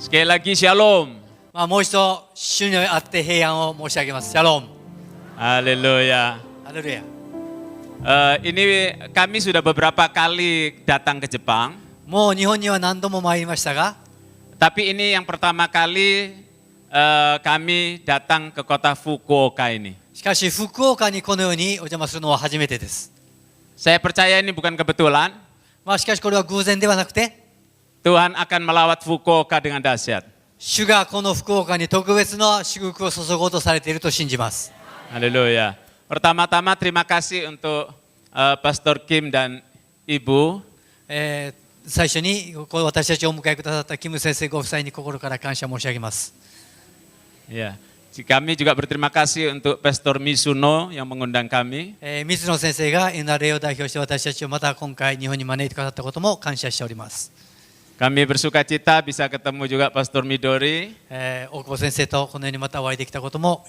Sekali lagi shalom. もう一度主にあって平安を申し上げます。シャローム。 Haleluya. ハレルヤ。 Ini kami sudah beberapa kali datang ke Jepang. もう日本には何度も参りましたが、 Tapi ini yang pertama kali kami datang ke kota Fukuoka ini. しかし福岡にこのようにお邪魔するのは初めてです。 Saya percaya ini bukan kebetulan. しかしこれは偶然ではなくて、 Tuhan akan melawat Fukuoka dengan dahsyat. 主がこの福岡に特別な祝福を注ごうとされていると信じます。 Haleluya. Pertama-tama terima kasih untuk Pastor Kim dan Ibu. 最初に私たちをお迎えくださったキム先生ご夫妻に心から感謝申し上げます。 Ya, kami juga berterima kasih untuk Pastor Misuno yang mengundang kami. 水野先生が NRA を代表して私たちをまた今回日本に招いてくださったことも感謝しております。 Kami bersuka cita bisa ketemu juga Pastor Midori. 大久保先生とこのようにまたお会いできたことも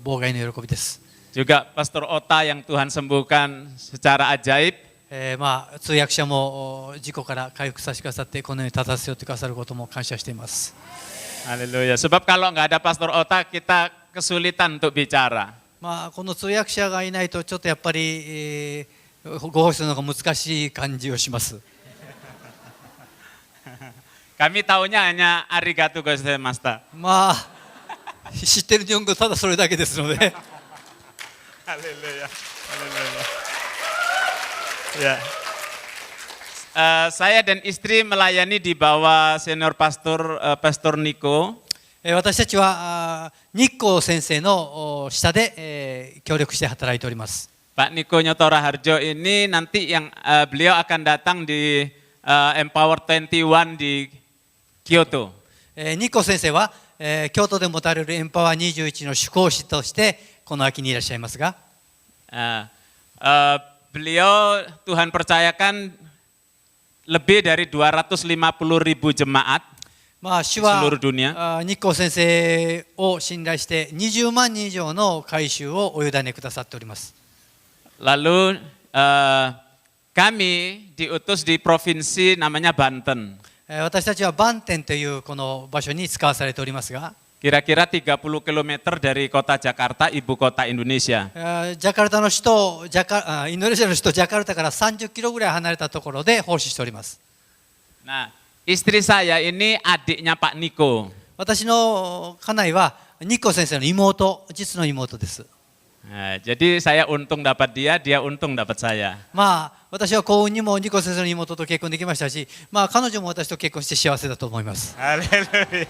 妨害の喜びです。 Juga Pastor Ota yang Tuhan sembuhkan secara ajaib. 通訳者も事故から回復させてくださってこのように立たせてくださることも感謝しています。 Haleluya. Sebab kalau nggak ada Pastor Ota kita kesulitan untuk bicara. この通訳者がいないとちょっとやっぱり、ご奉仕するのが難しい感じをします。 Kami tahunya hanya arigato gozaimashita. 知ってる日本語ただそれだけですので。 Haleluya. Haleluya. Ya. Saya dan istri melayani di bawah senior pastor Pastor Niko. 私たちは日光先生の下で協力して働いております。 Pak Niko Nyotora Harjo ini nanti yang beliau akan datang di Empower 21 di Kyoto. 日光先生は、京都で持たれるエンパワー21の主講師としてこの秋にいらっしゃいますが、 beliau Tuhan percayakan lebih dari 250.000 jemaat 主は seluruh dunia. 日光先生を信頼して20万人以上の改修をお委ねくださっております。 Lalu kami diutus di provinsi namanya Banten. 私たちはバンテンというこの場所に使わされておりますが、 Kira-kira 30 km dari kota Jakarta, ibu kota Indonesia. ジャカルタの首都インドネシアの首都ジャカルタから30キロぐらい離れたところで奉仕しております。 Nah, istri saya ini adiknya Pak Niko. 私の家内は日光先生の妹、実の妹です。 Nah, jadi saya untung dapat dia, dia untung dapat saya. 私は幸運にもニコ先生の妹と結婚できましたし、彼女も私と結婚して幸せだと思います。 Haleluya.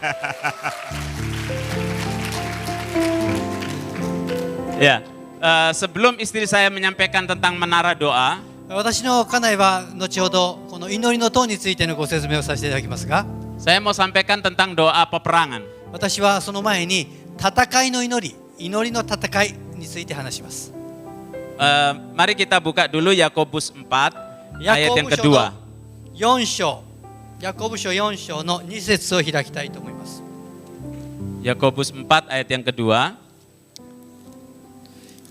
Ya, sebelum istri saya menyampaikan tentang menara doa, 私の家内は後ほどこの祈りの塔についてのご説明をさせていただきますが、 saya mau sampaikan tentang doa peperangan. 私はその前に戦いの祈り、祈りの戦いについて話します。 Mari kita buka dulu Yakobus 4 ayat yang kedua. 4章、ヤコブ書4章の2節を開きたいと思います。 Yakobus 4 ayat yang kedua.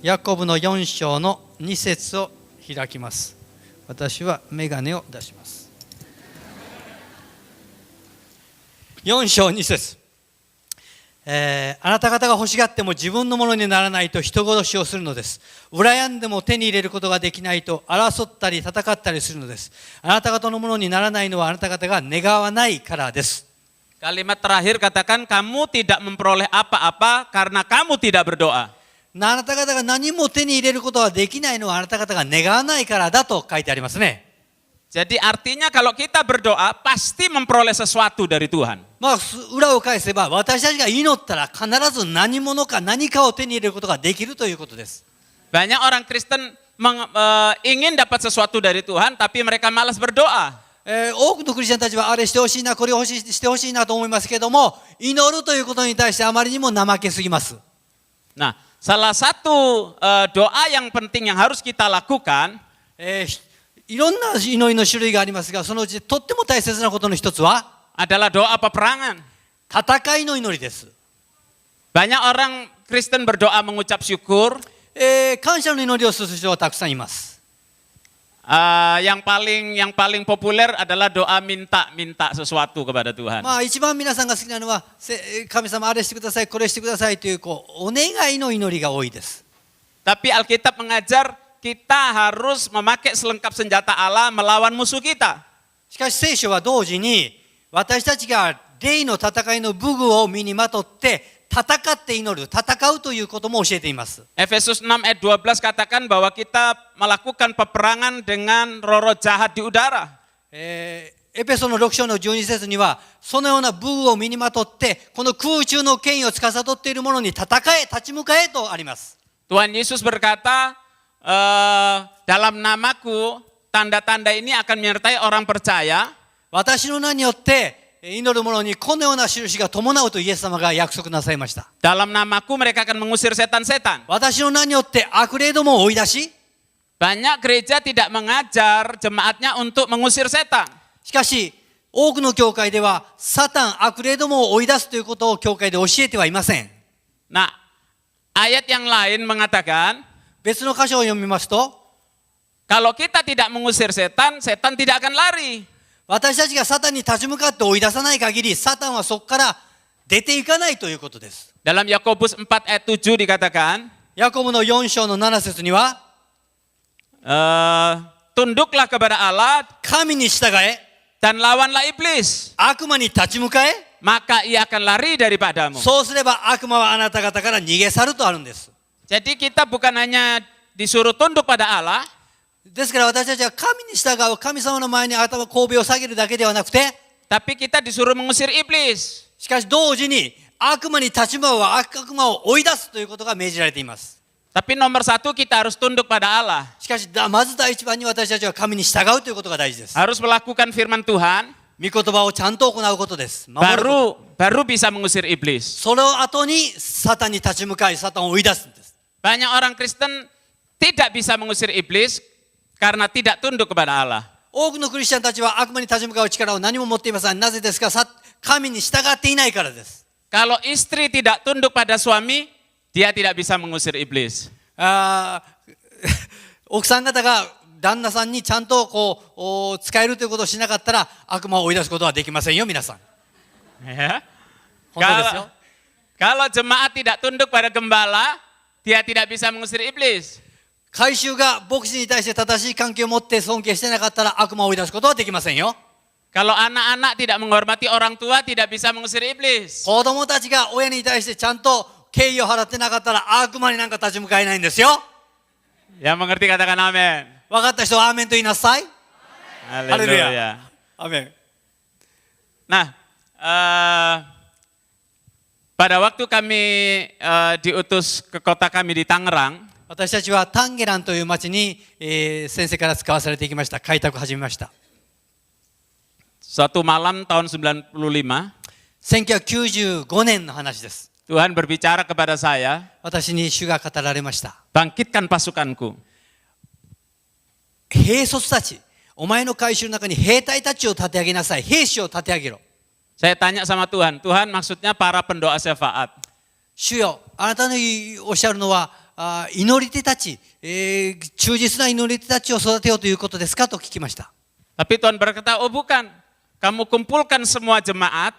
ヤコブの4章の2節を開きます。私はメガネを出します。4章2節、あなた方が欲しがっても自分のものにならないと人殺しをするのです。羨んでも手に入れることができないと争ったり戦ったりするのです。あなた方のものにならないのはあなた方が願わないからです。 Kalimat terakhir katakan kamu tidak memperoleh apa-apa karena kamu tidak berdoa. あなた方が何も手に入れることができないのはあなた方が願わないからだと書いてありますね。 Jadi artinya kalau kita berdoa pasti memperoleh sesuatu dari Tuhan. 裏を返せば私たちが祈ったら必ず何者か何かを手に入れることができるということです。 Banyak orang Kristen ingin dapat sesuatu dari Tuhan tapi mereka malas berdoa. 多くのクリスチャンたちはあれしてほしいな、これをしてほしいなと思いますけども、祈るということに対してあまりにも怠けすぎます。 Nah, salah satu doa yang penting yang harus kita lakukan いろんな祈りの種類がありますが、そのうちとっても大切なことの一つは adalah doa peperangan. 戦いの祈りです。 Banyak orang Kristen berdoa mengucap syukur. 感謝の祈りをする人はたくさんいます。yang paling populer adalah doa minta sesuatu kepada Tuhan. まあ一番皆さんが好きなのは、神様あれしてください、これしてくださいというお願いの祈りが多いです。 Tapi Alkitab mengajar kita harus memakai selengkap senjata Allah melawan musuh kita. しかし聖書は同時に私たちが霊の戦いの武具を身にまとって戦って祈る、戦うということも教えています。 Efesus 6 ayat 12 katakan bahwa kita melakukan peperangan dengan roh-roh jahat di udara. エペソの6章の12節にはそのような武具を身にまとってこの空中の権威を司っている者に戦え、立ち向かえとあります。 Tuhan Yesus berkata, dalam namaku tanda-tanda ini akan menyertai orang percaya. 私の名によって祈る者にこのような印が伴うとイエス様が約束なさいました。 Dalam namaku mereka akan mengusir setan-setan. 私の名によって悪霊どもを追い出し、 Banyak gereja tidak mengajar jemaatnya untuk mengusir setan. しかし多くの教会ではサタン、悪霊どもを追い出すということを教会で教えてはいません。 Nah, ayat yang lain mengatakan, 別の箇所を読みますと、 kalau kita tidak mengusir setan, setan tidak akan lari. 私たちがサタンに立ち向かって追い出さない限り、サタンはそこから出ていかないということです。 Dalam Yakobus 4 ayat 7 dikatakan, ヤコブの4章の7節には、 tunduklah kepada Allah 神に従え、 dan lawanlah iblis, 悪魔に立ち向かえ、 maka ia akan lari daripadamu. そうすれば悪魔はあなた方から逃げ去るとあるんです。 Jadi kita bukan hanya disuruh tunduk pada Allah, ですから私たちは神に従う、神様の前に頭、首を下げるだけではなくて、 tapi kita disuruh mengusir iblis. しかし同時に悪魔に立ち向かう、悪魔を追い出すということが命じられています。 Tapi nomor satu kita harus tunduk pada Allah. しかしまず第一番に私たちは神に従うということが大事です。 Harus melakukan firman Tuhan, 御言葉をちゃんと行うことです。守ること。 baru bisa mengusir iblis. その後にサタンに立ち向かい、サタンを追い出すんです。 Banyak orang Kristen tidak bisa mengusir iblis karena tidak tunduk kepada Allah. 多くのクリスチャンたちは悪魔に立ち向かう力を何も持っていません。なぜですか？神に従っていないからです。 Kalau istri tidak tunduk pada suami, dia tidak bisa mengusir iblis. 奥さん方が旦那さんにちゃんと使えるということをしなかったら悪魔を追い出すことはできませんよ、皆さん。 Ya. 本当ですよ。 Kalau jemaat tidak tunduk pada gembala, dia tidak bisa mengusir iblis. 改宗が牧師に対して正しい関係を持って尊敬してなかったら悪魔を追い出すことはできませんよ。 Kalau anak-anak tidak menghormati orang tua, tidak bisa mengusir iblis. 子供たちが親に対してちゃんと敬意を払ってなかったら悪魔になんか立ち向かえないんですよ。 Yang mengerti katakan amin. 分かった人はアーメンと言いなさい。 Haleluya. アーメン。 Nah, pada waktu kami diutus ke kota kami di Tangerang, 私たちはタンゲランという町に、先生から使わされていきました。開拓を始めました。 suatu malam tahun 95, 1995年の話です。 Tuhan berbicara kepada saya, 私に主が語られました。 bangkitkan pasukanku. 兵卒たち、お前の会衆の中に兵隊たちを立て上げなさい。兵士を立て上げろ。 Saya tanya sama Tuhan, Tuhan maksudnya para pendoa syafaat. 主よ、あなたのおっしゃるのは祈り手たち、忠実な祈り手たちを育てようということですかと聞きました。 Tapi Tuhan berkata, oh bukan, kamu kumpulkan semua jemaat,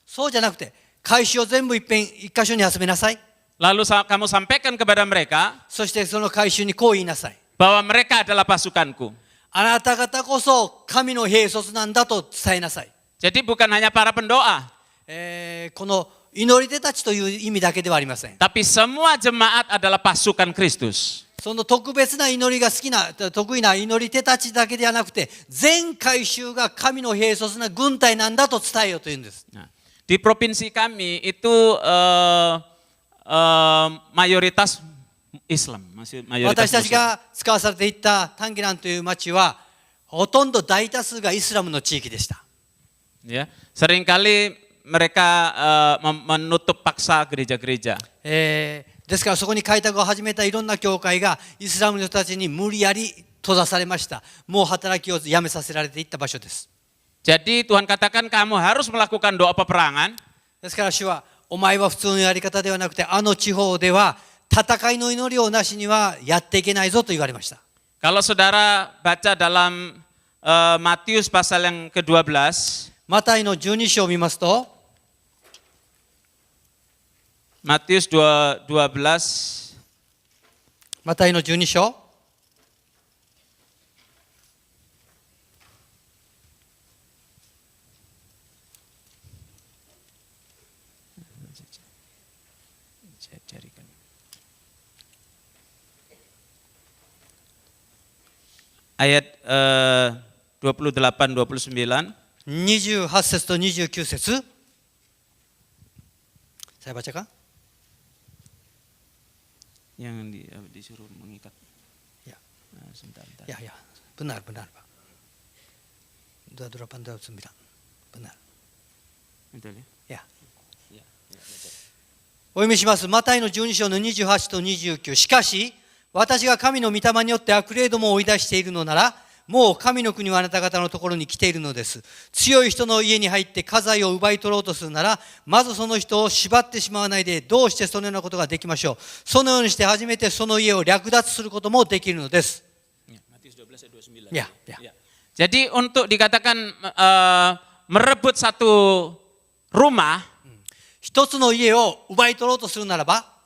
そうじゃなくて、会衆を全部一箇所に集めなさい。 lalu kamu sampaikan kepada mereka そしてその会衆にこう言いなさい。 bahwa mereka adalah pasukanku. あなた方こそ神の兵卒なんだと伝えなさい。 Jadi bukan hanya para pendoa, この祈り手たちという意味だけではありません。 tapi semua jemaat adalah pasukan Kristus. その特別な祈りが得意な祈り手たちだけではなくて、全会衆が神の兵卒な軍隊なんだと伝えようというんです。 Di provinsi kami itu mayoritas Islam, masih 私 mayoritas たち Muslim. が使わされていったタンゲランという町は、ほとんど大多数がイスラムの地域でした。 Ya, seringkali mereka menutup paksa gereja-gereja. ですからそこに開拓を始めたいろんな教会がイスラムの人たちに無理やり閉ざされました。もう働きをやめさせられていった場所です。 Jadi Tuhan katakan kamu harus melakukan doa peperangan. ですから主は、お前は普通のやり方ではなくて、あの地方では戦いの祈りをなしにはやっていけないぞと言われました。Kalau saudara baca dalam Matius pasal yang ke-12, マタイの12章を見ますと、 Matius 12, マタイの12章、 ayat 28-29. 28節と29節。Saya bacakan? Yang disuruh mengikat. Ya. Sebentar. Ya, ya. Benar, Pak. 28-29. Benar. Betul ya? Ya. お読みします。マタイの12章の28と29。しかし、私が神の御霊によって悪霊どもを追い出しているのなら、もう神の国はあなた方のところに来ているのです。強い人の家に入って家財を奪い取ろうとするなら、まずその人を縛ってしまわないで、どうしてそのようなことができましょう。そのようにして初めてその家を略奪することもできるのです。Ya, ya. Jadi untuk dikatakan merebut satu rumah, 一つの家を奪い取ろうとするならば、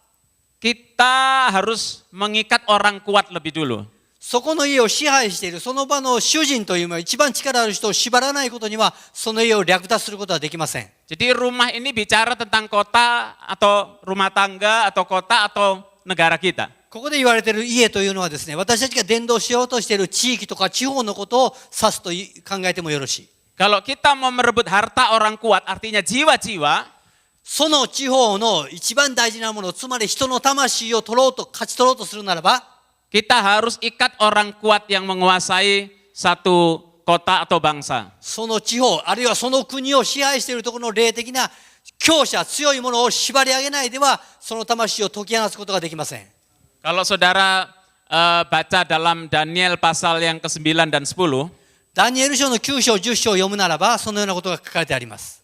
kita harus mengikat orang kuat lebih dulu. そこの家を支配しているその場の主人というのは一番力ある人を縛らないことにはその家を略奪することはできません。 Jadi rumah ini bicara tentang kota atau rumah tangga atau kota atau negara kita. ここで言われている家というのはですね、私たちが伝道しようとしている地域とか地方のことを指すと考えてもよろしい。 Kalau kita mau merebut harta orang kuat, artinya jiwa-jiwa, その地方の一番大事なもの、つまり人の魂を取ろうと勝ち取ろうとするならば、 kita harus ikat orang kuat yang menguasai satu kota atau bangsa. その地方あるいはその国を支配しているところの霊的な強者、強いものを縛り上げないではその魂を解き放つことができません。 Kalau saudara baca dalam Daniel pasal yang ke-9 dan 10, ダニエル書の9章10章を読むならばそのようなことが書かれてあります。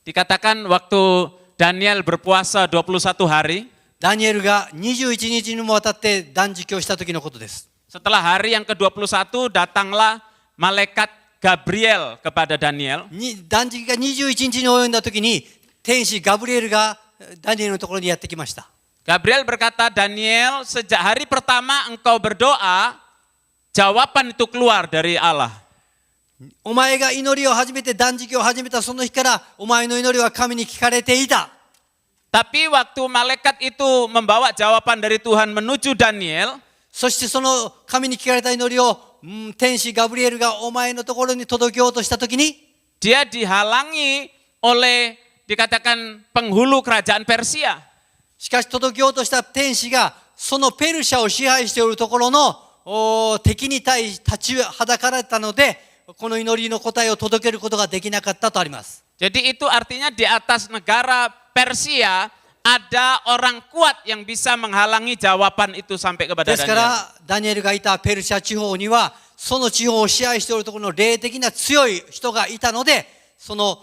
dikatakan waktu Daniel berpuasa 21 hari, ダニエルが21日にもわたって断食をした時のことです。 setelah hari yang ke-21 datanglah malaikat Gabriel kepada Daniel. 断食が21日に及んだ時に天使ガブリエルがダニエルのところにやってきました。 Gabriel berkata, Daniel, sejak hari pertama engkau berdoa, jawaban itu keluar dari Allah. お前が祈りを始めて断食を始めたその日からお前の祈りは神に聞かれていた。 Tapi waktu malaikat itu membawa jawaban dari Tuhan menuju Daniel, そしてその神に聞かれた祈りを天使ガブリエルがお前のところに届けようとした時に dia dihalangi oleh dikatakan penghulu kerajaan Persia. しかし届けようとした天使がそのペルシャを支配しているところの敵に立ちはだかれたのでこの祈りの答えを届けることができなかったとあります。 Jadi itu artinya di atas negara Persia ada orang kuat yang bisa menghalangi jawaban itu sampai kepada ですか Daniel. らダニエルがいたペルシャ地方にはその地方を支配しているところの霊的な強い人がいたのでその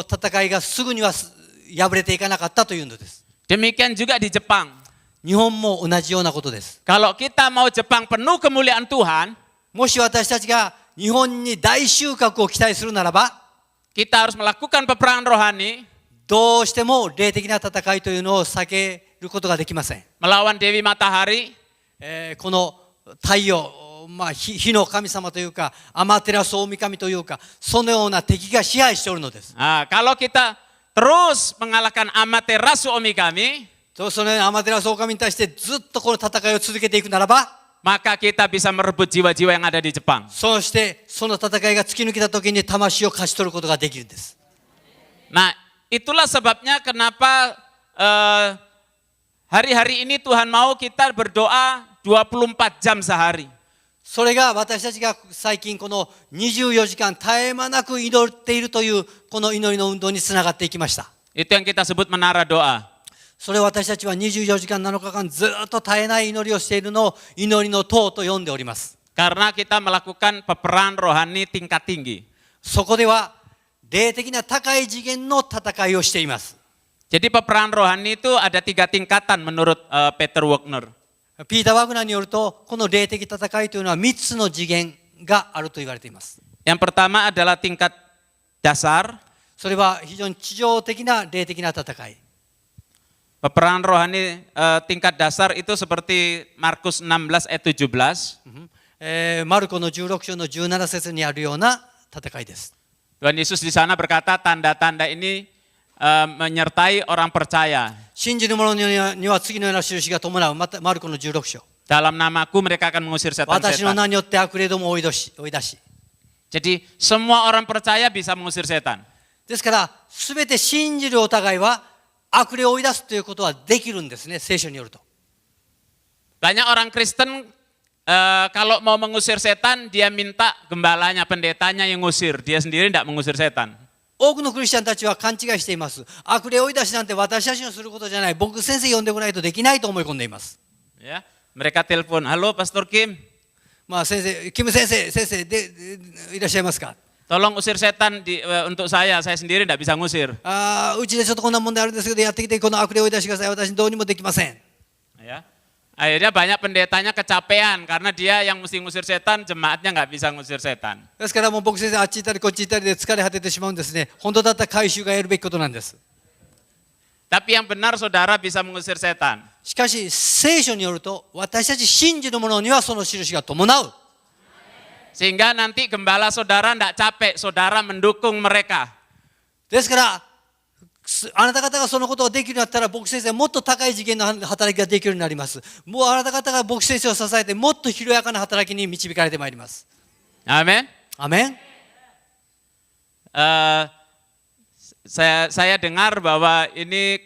戦いがすぐには敗れていかなかったというのです。 Demikian juga di Jepang. 日本も同じようなことです。 Kalau kita mau Jepang penuh kemuliaan Tuhan, もし私たちが日本に大収穫を期待するならば kita harus melakukan peperangan rohani どうしても霊的な戦いというのを避けることができません。 melawan Dewi Matahari, この太陽、火の神様というかアマテラス大神というかそのような敵が支配しておるのです。 kalau kita terus mengalahkan Amaterasu Omikami, そのようなアマテラス大神に対してずっとこの戦いを続けていくならば maka kita bisa merebut jiwa-jiwa yang ada di Jepang. そしてその戦いが突き抜けた時に魂を勝ち取ることができるんです。 Nah, itulah sebabnya kenapa hari-hari ini Tuhan mau kita berdoa 24 jam sehari. それが私たちが最近この24時間絶え間なく祈っているというこの祈りの運動につながっていきました。 Itu yang kita sebut menara doa. それを私たちは24時間7日間ずっと絶えない祈りをしているのを祈りの塔と呼んでおります。 Karena kita melakukan peperangan rohani tingkat tinggi. そこでは霊的な高い次元の戦いをしています。 Jadi peperangan rohani itu ada 3 tingkatan menurut Peter Wagner. ピーター・ワグナーによると、この霊的戦いというのは3つの次元があると言われています。Yang pertama adalah tingkat dasar, それは非常に地上的な霊的な戦い。 peperangan rohani tingkat dasar itu seperti Markus 16 ayat 17. マルコの16章の17節にあるような戦いです。 Tuhan Yesus di sana berkata tanda-tanda ini menyertai orang percaya. 信じる者には次のような印が伴う。またマルコの16章。 Dalam namaku mereka akan mengusir 私の setan-setan. 名によって悪霊どもを追い出し。 Jadi semua orang percaya bisa mengusir setan. ですから、すべて信じるお互いは悪霊を追い出すということはできるんですね、聖書によると。 Banyak orang Kristen kalau mau mengusir setan dia minta gembalanya, pendetanya yang ngusir, dia sendiri tidak mengusir setan. 多くのクリスチャンたちは勘違いしています。悪霊を追い出しなんて私たちのすることじゃない。僕先生呼んでこないとできないと思い込んでいます。 Ya, mereka telepon, halo Pastor Kim, まあ先生、キム先生でいらっしゃいますか。 tolong usir setan untuk saya sendiri tidak bisa ngusir. うちでちょっとこんな問題あるんですけど、やってきてこの悪霊を追い出してください。私どうにもできません。 Ya. Akhirnya banyak pendetanya kecapean karena dia yang mesti ngusir setan, jemaatnya nggak bisa ngusir setan. ですからもう僕先生あっち行ったりこっち行ったりで疲れ果ててしまうんですね。本当だったら回収がやるべきことなんです。 Tapi yang benar saudara bisa mengusir setan. しかし聖書によると私たち信じる者にはその印が伴う。 Sehingga nanti gembala saudara tidak capek, saudara mendukung mereka. ですからあなた方がそのことができるようになったら牧師先生はもっと高い次元の働きができるようになります。もうあなた方が牧師先生を支えてもっと広やかな働きに導かれてまいります。 Amin. アメン。 Saya dengar bahwa ini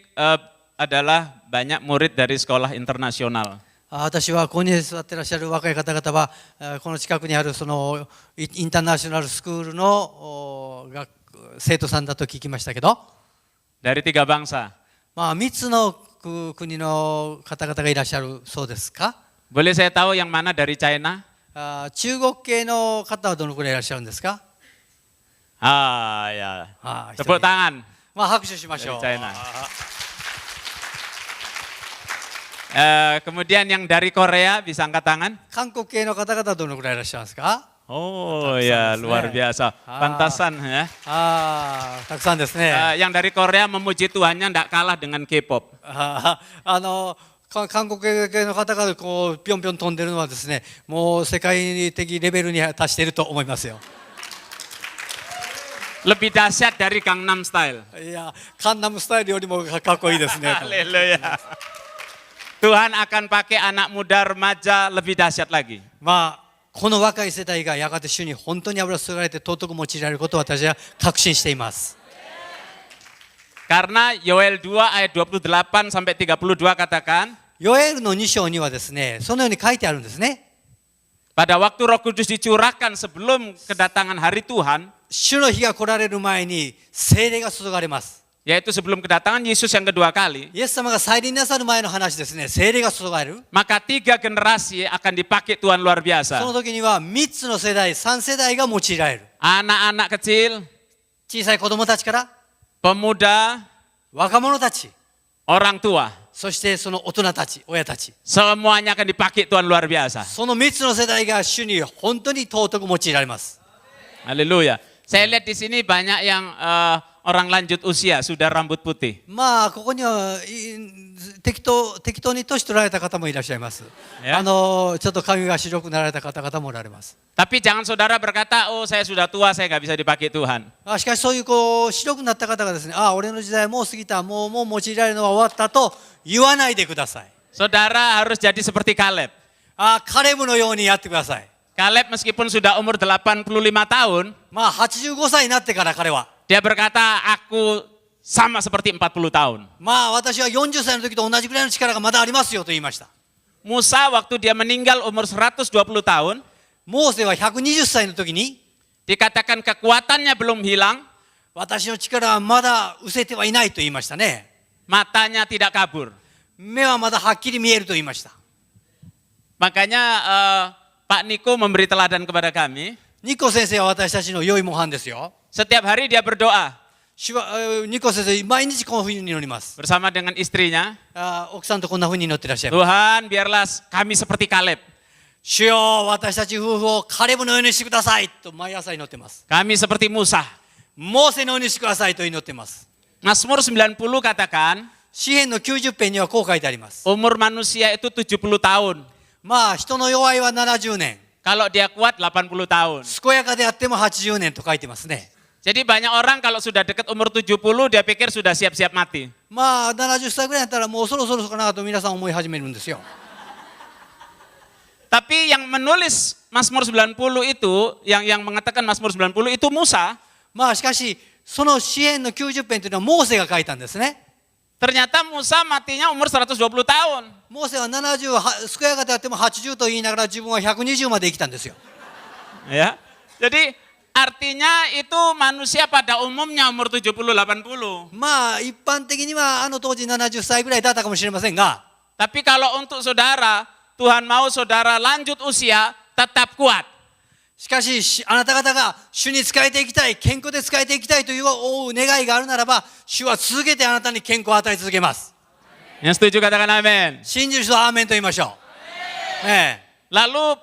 adalah banyak murid dari sekolah internasional. 私はここに座っていらっしゃる若い方々はこの近くにあるそのインターナショナルスクールの生徒さんだと聞きましたけど、 Dari 3 bangsa. まあ3つの国の方々がいらっしゃるそうですか。 Boleh saya tahu yang mana dari China? 中国系の方はどのくらいいらっしゃるんですか。 Ah ya. あ、 Tepuk tangan. まあ拍手しましょう。 Dari China. Kemudian yang dari Korea bisa angkat tangan? 韓国系の方々はどのくらいいらっしゃるんですか。 Oh ya, luar biasa. Pantasan ya. たくさんですね。 Yang dari Korea memuji Tuhannya tidak kalah dengan K-pop. 韓国系の方がこうぴょんぴょん飛んでるのはですね、もう世界的レベルに達していると思いますよ。 Lebih dahsyat dari Gangnam Style. いや、カンナムスタイルよりもかっこいいですね。 Haleluya. Tuhan akan pakai anak muda remaja lebih dahsyat lagi. まあこの若い世代がやがて主に本当に油注がれて尊く用いられることを私は確信しています。 Karena Yoel 2 ayat 28 sampai 32 katakan, ヨエルの2章にはですね、そのように書いてあるんですね。 pada waktu Roh Kudus dicurahkan sebelum kedatangan hari Tuhan, 主の日が来られる前に聖霊が注がれます。 yaitu sebelum kedatangan Yesus yang kedua kali, イエス様が再臨なさる前の話ですね。聖霊が注がれる。 maka 3 generasi akan dipakai Tuhan luar その biasa. 時には3つの世代、3世代が用いられる。 Anak-anak kecil, 小さい子供たちから pemuda, 若者たち、 orang tua, そしてその大人たち、親たち、 semuanya akan dipakai Tuhan luar biasa. その3つの世代が主に本当に尊く用いられます。 Haleluya. Saya lihat di sini banyak yang orang lanjut usia, sudah rambut putih. まあここには適当に年取られた方もいらっしゃいます。やちょっと髪が白くなられた方々もおられます。 Tapi jangan saudara berkata, oh saya sudah tua, saya nggak bisa dipakai Tuhan. しかしそういうこう白くなった方がですね、俺の時代もう過ぎた、もう用いられるのは終わったと言わないでください。 Saudara harus jadi seperti Kaleb. カレブのようにやってください。 Kaleb meskipun sudah umur 85 tahun, まあ85歳になってから彼は、 dia berkata, aku sama seperti 40 tahun. まあ私は40歳の時と同じぐらいの力がまだありますよと言いました。 Musa waktu dia meninggal umur 120 tahun, モーセは120歳の時に、 dikatakan kekuatannya belum hilang, 私の力はまだ失せてはいないと言いましたね。 matanya tidak kabur. 目はまだはっきり見えると言いました。 Makanya Pak Niko memberi teladan kepada kami. ニコ先生は私たちの良い模範ですよ。 Setiap hari dia berdoa. 主はニコ先生、毎日このふうに祈ります。 bersama dengan istrinya, 奥さんとこんなふうに祈ってらっしゃいます。 Tuhan biarlah kami seperti Kaleb. 主よ、私たち夫婦をカレブのようにしてくださいと毎朝祈ってます。 Kami seperti Musa. モーセのようにしてくださいと祈ってます。 Mazmur 90 katakan, 詩篇の90編にはこう書いてあります。 umur manusia itu 70 tahun. まあ、人の弱いは70年。 Kalau dia kuat 80 tahun. 健やかであっても80年と書いてますね。 Jadi banyak orang kalau sudah dekat umur 70 dia pikir sudah siap-siap mati. まあ、70歳ぐらいだったらもうそろそろかなと皆さん思い始めるんですよ。 Tapi yang menulis Mazmur 90 itu, yang mengatakan Mazmur 90 itu Musa. まあ、しかし、その詩篇の90編というのはモーセが書いたんですね。 Ternyata Musa matinya umur 120 tahun. モーセは70は健やかであっても80と言いながら自分は120まで生きたんですよ。 Ya. Jadi artinya itu manusia pada umumnya umur 70 80. まあ、一般的にはあの当時70歳ぐらいだったかもしれませんが、 Tapi kalau untuk saudara, Tuhan mau saudara lanjut usia tetap kuat. しかし、あなた方が主に仕えていきたい、健康で仕えていきたいという願いがあるならば、主は続けてあなたに健康を与え続けます。 Yang setuju katakan amin. 信じる人はアーメンと言いましょう。Lalu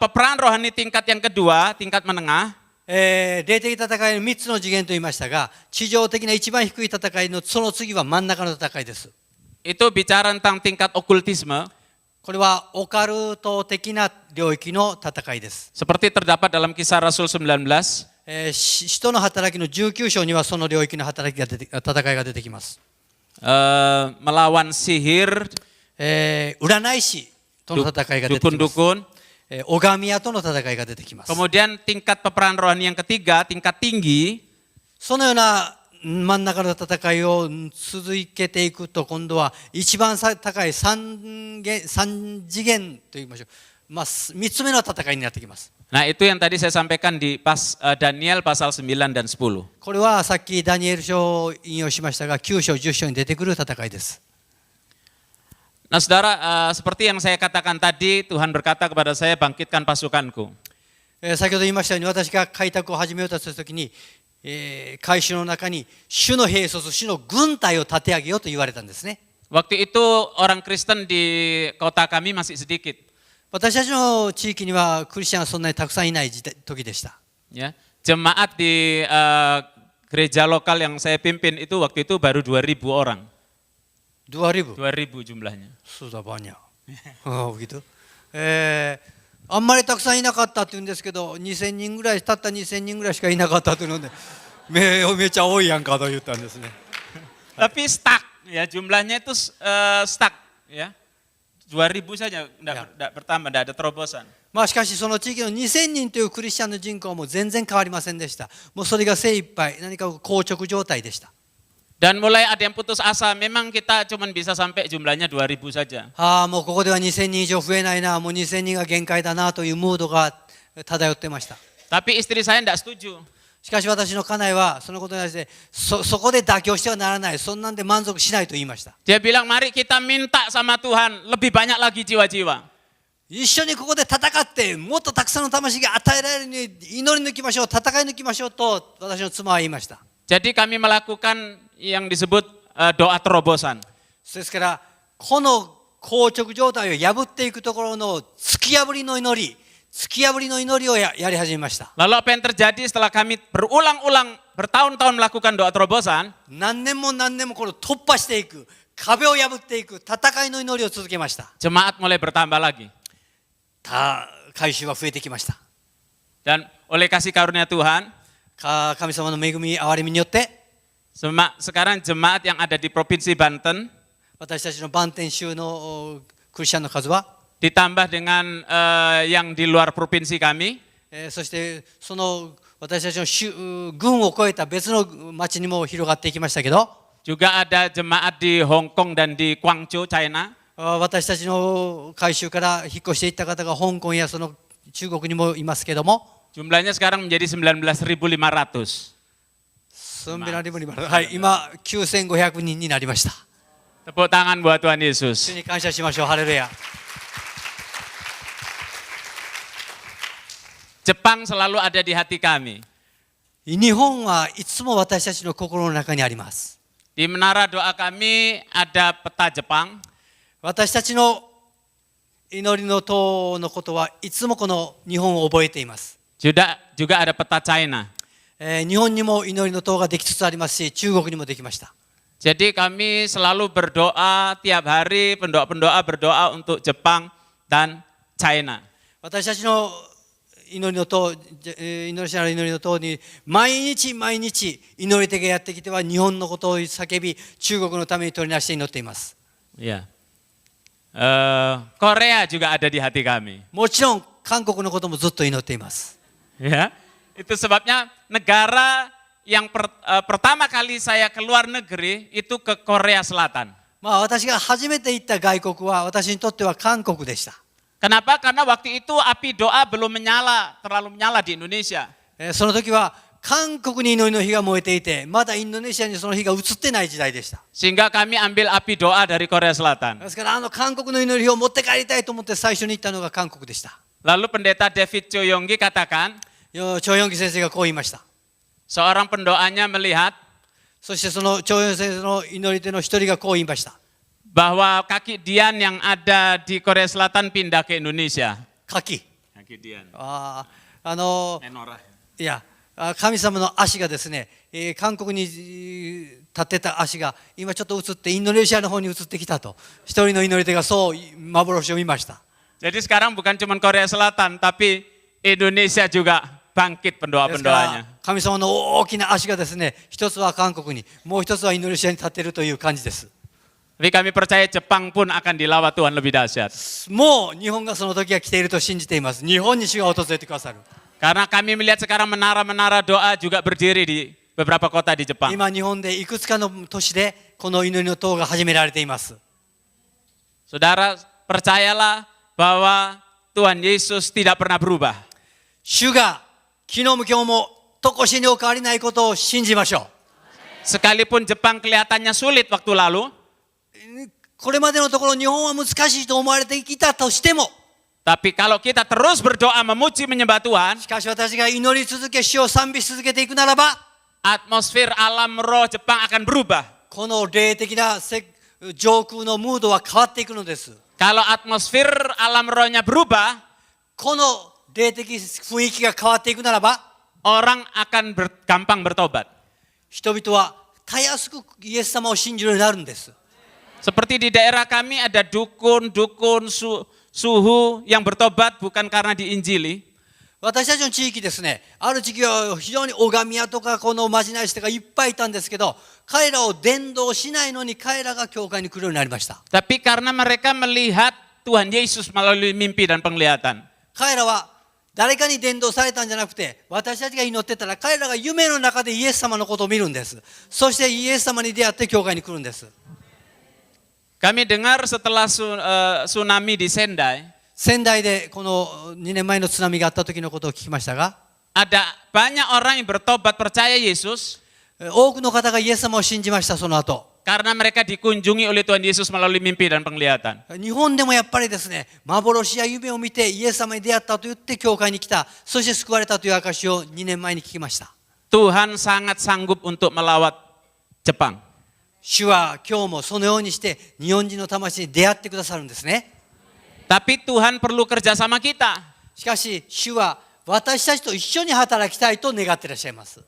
peperangan rohani tingkat yang kedua, tingkat menengah, 霊的戦いの3つの次元と言いましたが、地上的な一番低い戦いのその次は真ん中の戦いです。 itu bicara tentang tingkat okultisme. これはオカルト的な領域の戦いです。 Seperti terdapat dalam kisah Rasul 19, 使徒の働きの19章にはその領域の戦いが出てきます。 melawan sihir, 占い師との戦いが出てきます。 dukun-dukun. 拝み屋との戦いが出てきます。 Kemudian tingkat peperangan rohani yang ketiga, tingkat tinggi, そのような真ん中の戦いを続けていくと、今度は一番高い三次元と言いましょう。まあ、3つ目の戦いになってきます。 Nah itu yang tadi saya sampaikan di Daniel pasal 9 dan 10. これはさっきダニエル書を引用しましたが、9章、10章に出てくる戦いです。 Nah saudara, seperti yang saya katakan tadi, Tuhan berkata kepada saya, bangkitkan pasukanku. 先ほど言いましたように、私が開拓を始めようとするときに、会衆の中に主の兵卒、主の軍隊を立て上げようと言われたんですね。 Waktu itu orang Kristen di kota kami masih sedikit. 私たちの地域にはクリスチャンはそんなにたくさんいない時でした。 Ya, jemaat di gereja lokal yang saya pimpin itu waktu itu baru 2.000 orang. 2000 jumlahnya. Sudah banyak. Begitu. あんまりたくさんいなかったって言うんですけど、2000人ぐらい、たった2000人ぐらいしかいなかったというので、めっちゃ多いやんかと言ったんですね。 Tapi stuck, ya jumlahnya itu stuck, ya 2.000 saja, tidak bertambah, tidak ada terobosan. まあしかしその地域の2000人というクリスチャンの人口も全然変わりませんでした。もうそれが精一杯、何か硬直状態でした。 Dan mulai ada yang putus asa, memang kita cuma bisa sampai jumlahnya 2.000 saja. もうここでは2000人以上増えないな、もう2000人が限界だなというムードが漂ってました。 Tapi istri saya tidak setuju. しかし私の家内はそのことに対して、そこで妥協してはならない、そんなんで満足しないと言いました。 Dia bilang, mari kita minta sama Tuhan lebih banyak lagi jiwa-jiwa. 一緒にここで戦って、もっとたくさんの魂が与えられるように祈り抜きましょう、戦い抜きましょうと私の妻は言いました。 Jadi kami melakukan yang disebut doa terobosan. ですから、この硬直状態を破っていくところの突き破りの祈りをやり始めました。 Lalu apa yang terjadi setelah kami berulang-ulang bertahun-tahun melakukan doa terobosan? 何年もこの突破していく、壁を破っていく戦いの祈りを続けました。 Jemaat mulai bertambah lagi. 改宗は増えてきました。 Dan oleh kasih karunia Tuhan, 神様の恵み、憐れみによって、 sekarang jemaat yang ada di Provinsi Banten 私たちのバンテン州のクリスチャンの数は、 ditambah dengan yang di luar provinsi kami, そしてその私たちの郡を越えた別の町にも広がっていきましたけど、 juga ada jemaat di Hong Kong dan di Guangzhou, China. 私たちの改宗から引っ越していった方が香港やその中国にもいますけども、 Jumlahnya sekarang menjadi 19.500. はい、今9500人になりました。 Tepuk tangan buat Tuhan 主 Yesus. に感謝しましょう。ハレルヤ。 Jepang selalu ada di hati kami. 日本はいつも私たちの心の中にあります。 Di menara doa kami ada peta Jepang. 私たちの祈りの塔のことはいつもこの日本を覚えています。 Juga ada peta China. 日本にも祈りの塔ができつつありますし、中国にもできました。 Jadi kami selalu berdoa tiap hari, pendoa-pendoa berdoa untuk Jepang dan China. 私たちの祈りの塔、インドネシアの祈りの塔に毎日毎日祈り手がやってきては日本のことを叫び、中国のために取りなして祈っています。 Ya. Korea juga ada di hati kami. もちろん韓国のこともずっと祈っています。 Ya. Itu sebabnya negara yang pertama kali saya keluar negeri itu ke Korea Selatan. 私が初めて行った外国は私にとっては韓国でした。 Kenapa? Karena waktu itu api doa belum terlalu menyala di Indonesia. その時は韓国に祈りの火が燃えていて、まだインドネシアにその火が移ってない時代でした。 Sehingga kami ambil api doa dari Korea Selatan. ですから韓国の祈り火を持って帰りたいと思って最初に行ったのが韓国でした。 Lalu pendeta David Choyonggi katakan, チョヨンギ先生がこう言いました。 seorang pendoanya melihat そしてそのチョヨン先生の祈り手の一人がこう言いました。 bahwa kaki Dian yang ada di Korea Selatan pindah ke Indonesia. kaki。 Kaki Dian. いや、神様の足がですね、韓国に立ってた足が今ちょっと移ってインドネシアの方に移ってきたと、一人の祈り手がそう幻を見ました。 Jadi sekarang bukan cuma Korea Selatan, tapi Indonesia juga bangkit pendoa-pendoanya. 神様の大きな足がですね、一つは韓国に、もう一つはインドネシアに立っているという感じです。 Tapi kami percaya Jepang pun akan dilawat Tuhan lebih dahsyat. もう日本がその時が来ていると信じています。日本に主が訪れてくださる。 Karena kami melihat sekarang menara-menara doa juga berdiri di beberapa kota di Jepang. 今日本でいくつかの都市でこの祈りの塔が始められています。 Saudara, percayalah bahwa Tuhan Yesus tidak pernah berubah. 主が昨日も今日も常しにお変わりないことを信じましょう。 Sekalipun Jepang kelihatannya sulit waktu lalu, これまでのところ日本は難しいと思われてきたとしても、 tapi kalau kita terus berdoa memuji menyembah Tuhan, しかし私が祈り続け、主を賛美し続けていくならば、 atmosfer alam roh Jepang akan berubah. この霊的な上空のムードは変わっていくのです。 Kalau atmosfer alam rohnya berubah, この霊的雰囲気が変わっていくならば、 orang akan gampang bertobat. 人々はたやすくイエス様を信じるようになるんです。 Seperti di daerah kami ada dukun-dukun suhu yang bertobat bukan karena diinjili, 私たちの地域ですね、ある地域は非常に拝み屋とかこのまじない師とかいっぱいいたんですけど、彼らを伝道しないのに彼らが教会に来るようになりました。 tapi karena mereka melihat Tuhan Yesus melalui mimpi dan penglihatan. 彼らは誰かに伝道されたんじゃなくて、私たちが祈ってたら彼らが夢の中でイエス様のことを見るんです。そしてイエス様に出会って教会に来るんです。 Kami dengar setelah tsunami di Sendai, 仙台でこの2年前の津波があった時のことを聞きましたが、 ada banyak orang yang bertobat percaya Yesus 多くの方がイエス様を信じました。その後 karena mereka dikunjungi oleh Tuhan Yesus melalui mimpi dan penglihatan. 日本でもやっぱりですね、幻や夢を見てイエス様に出会ったと言って教会に来た、そして救われたという証を2年前に聞きました。 Tuhan sangat sanggup untuk melawat Jepang. 主は今日もそのようにして日本人の魂に出会ってくださるんですね。 Tapi Tuhan perlu kerjasama kita. しかし主は私たちと一緒に働きたいと願っていらっしゃいます。